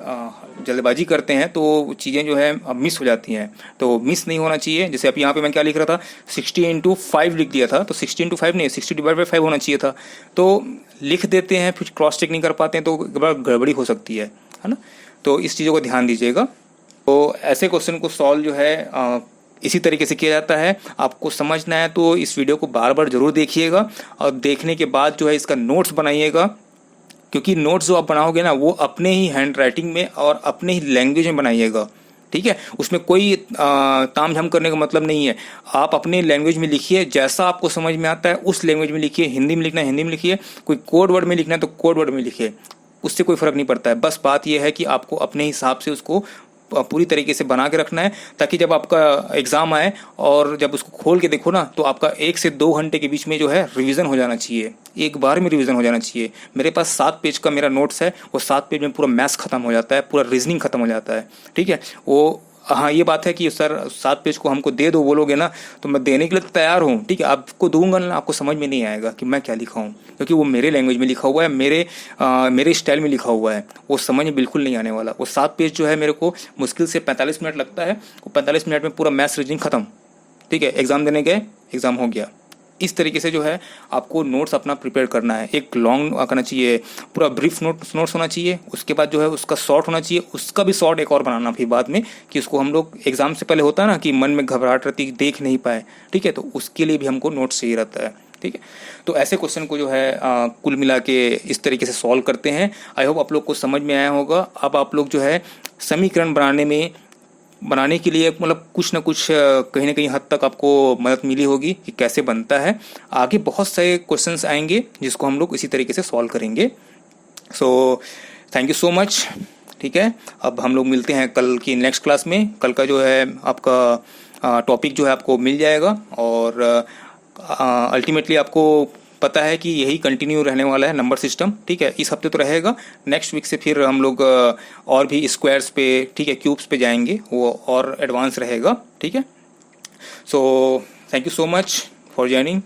जल्दबाजी करते हैं तो चीज़ें जो है मिस हो जाती हैं, तो मिस नहीं होना चाहिए। जैसे अब यहाँ पे मैं क्या लिख रहा था, 60 इंटू 5 लिख दिया था, तो 60 इंटू 5 नहीं, 60 डिवाइड बाई 5 होना चाहिए था। तो लिख देते हैं, फिर क्रॉस चेक नहीं कर पाते हैं, तो गड़बड़ी हो सकती है ना। तो इस चीज़ों को ध्यान दीजिएगा। तो ऐसे क्वेश्चन को सॉल्व जो है इसी तरीके से किया जाता है। आपको समझना है तो इस वीडियो को बार बार जरूर देखिएगा, और देखने के बाद जो है इसका नोट्स बनाइएगा, क्योंकि नोट्स जो आप बनाओगे ना, वो अपने ही हैंड राइटिंग में और अपने ही लैंग्वेज में बनाइएगा। ठीक है, उसमें कोई ताम झाम करने का मतलब नहीं है। आप अपने लैंग्वेज में लिखिए, जैसा आपको समझ में आता है उस लैंग्वेज में लिखिए। हिंदी में लिखना है हिंदी में लिखिए, कोई कोड वर्ड में लिखना है तो कोड वर्ड में लिखिए, उससे कोई फर्क नहीं पड़ता है। बस बात यह है कि आपको अपने हिसाब से उसको पूरी तरीके से बना के रखना है, ताकि जब आपका एग्जाम आए और जब उसको खोल के देखो ना, तो आपका 1 से 2 घंटे के बीच में जो है रिवीजन हो जाना चाहिए, एक बार में रिवीजन हो जाना चाहिए। मेरे पास 7 पेज का मेरा नोट्स है, वो 7 पेज में पूरा मैथ्स खत्म हो जाता है, पूरा रीजनिंग खत्म हो जाता है। ठीक है, वो हाँ ये बात है कि सर 7 पेज को हमको दे दो बोलोगे ना, तो मैं देने के लिए तैयार हूँ। ठीक है, आपको दूंगा ना, आपको समझ में नहीं आएगा कि मैं क्या लिखा हूँ, क्योंकि वो मेरे लैंग्वेज में लिखा हुआ है, मेरे स्टाइल में लिखा हुआ है, वो समझ में बिल्कुल नहीं आने वाला। वो 7 पेज जो है मेरे को मुश्किल से 45 मिनट लगता है, वो 45 मिनट में पूरा मैथ्स रीजनिंग खत्म। ठीक है, एग्जाम देने गए, एग्जाम हो गया। इस तरीके से जो है आपको नोट्स अपना प्रिपेयर करना है। एक लॉन्ग करना चाहिए, पूरा ब्रीफ नोट्स होना चाहिए, उसके बाद जो है उसका शॉर्ट होना चाहिए, उसका भी शॉर्ट एक और बनाना फिर बाद में, कि उसको हम लोग एग्जाम से पहले होता है ना कि मन में घबराहट रहती है, देख नहीं पाए। ठीक है, तो उसके लिए भी हमको नोट्स चाहिए रहता है। ठीक है, तो ऐसे क्वेश्चन को जो है कुल मिला के इस तरीके से सॉल्व करते हैं। आई होप आप लोग को समझ में आया होगा। अब आप लोग जो है समीकरण बनाने के लिए मतलब कुछ ना कुछ कहीं ना कहीं हद तक आपको मदद मिली होगी कि कैसे बनता है। आगे बहुत सारे क्वेश्चंस आएंगे जिसको हम लोग इसी तरीके से सॉल्व करेंगे। So thank you so much. ठीक है, अब हम लोग मिलते हैं कल की नेक्स्ट क्लास में। कल का जो है आपका टॉपिक जो है आपको मिल जाएगा, और अल्टीमेटली आपको पता है कि यही कंटिन्यू रहने वाला है नंबर सिस्टम। ठीक है, इस हफ्ते तो रहेगा, नेक्स्ट वीक से फिर हम लोग और भी स्क्वायर्स पे, ठीक है, क्यूब्स पे जाएंगे, वो और एडवांस रहेगा। ठीक है, so thank you so much for joining.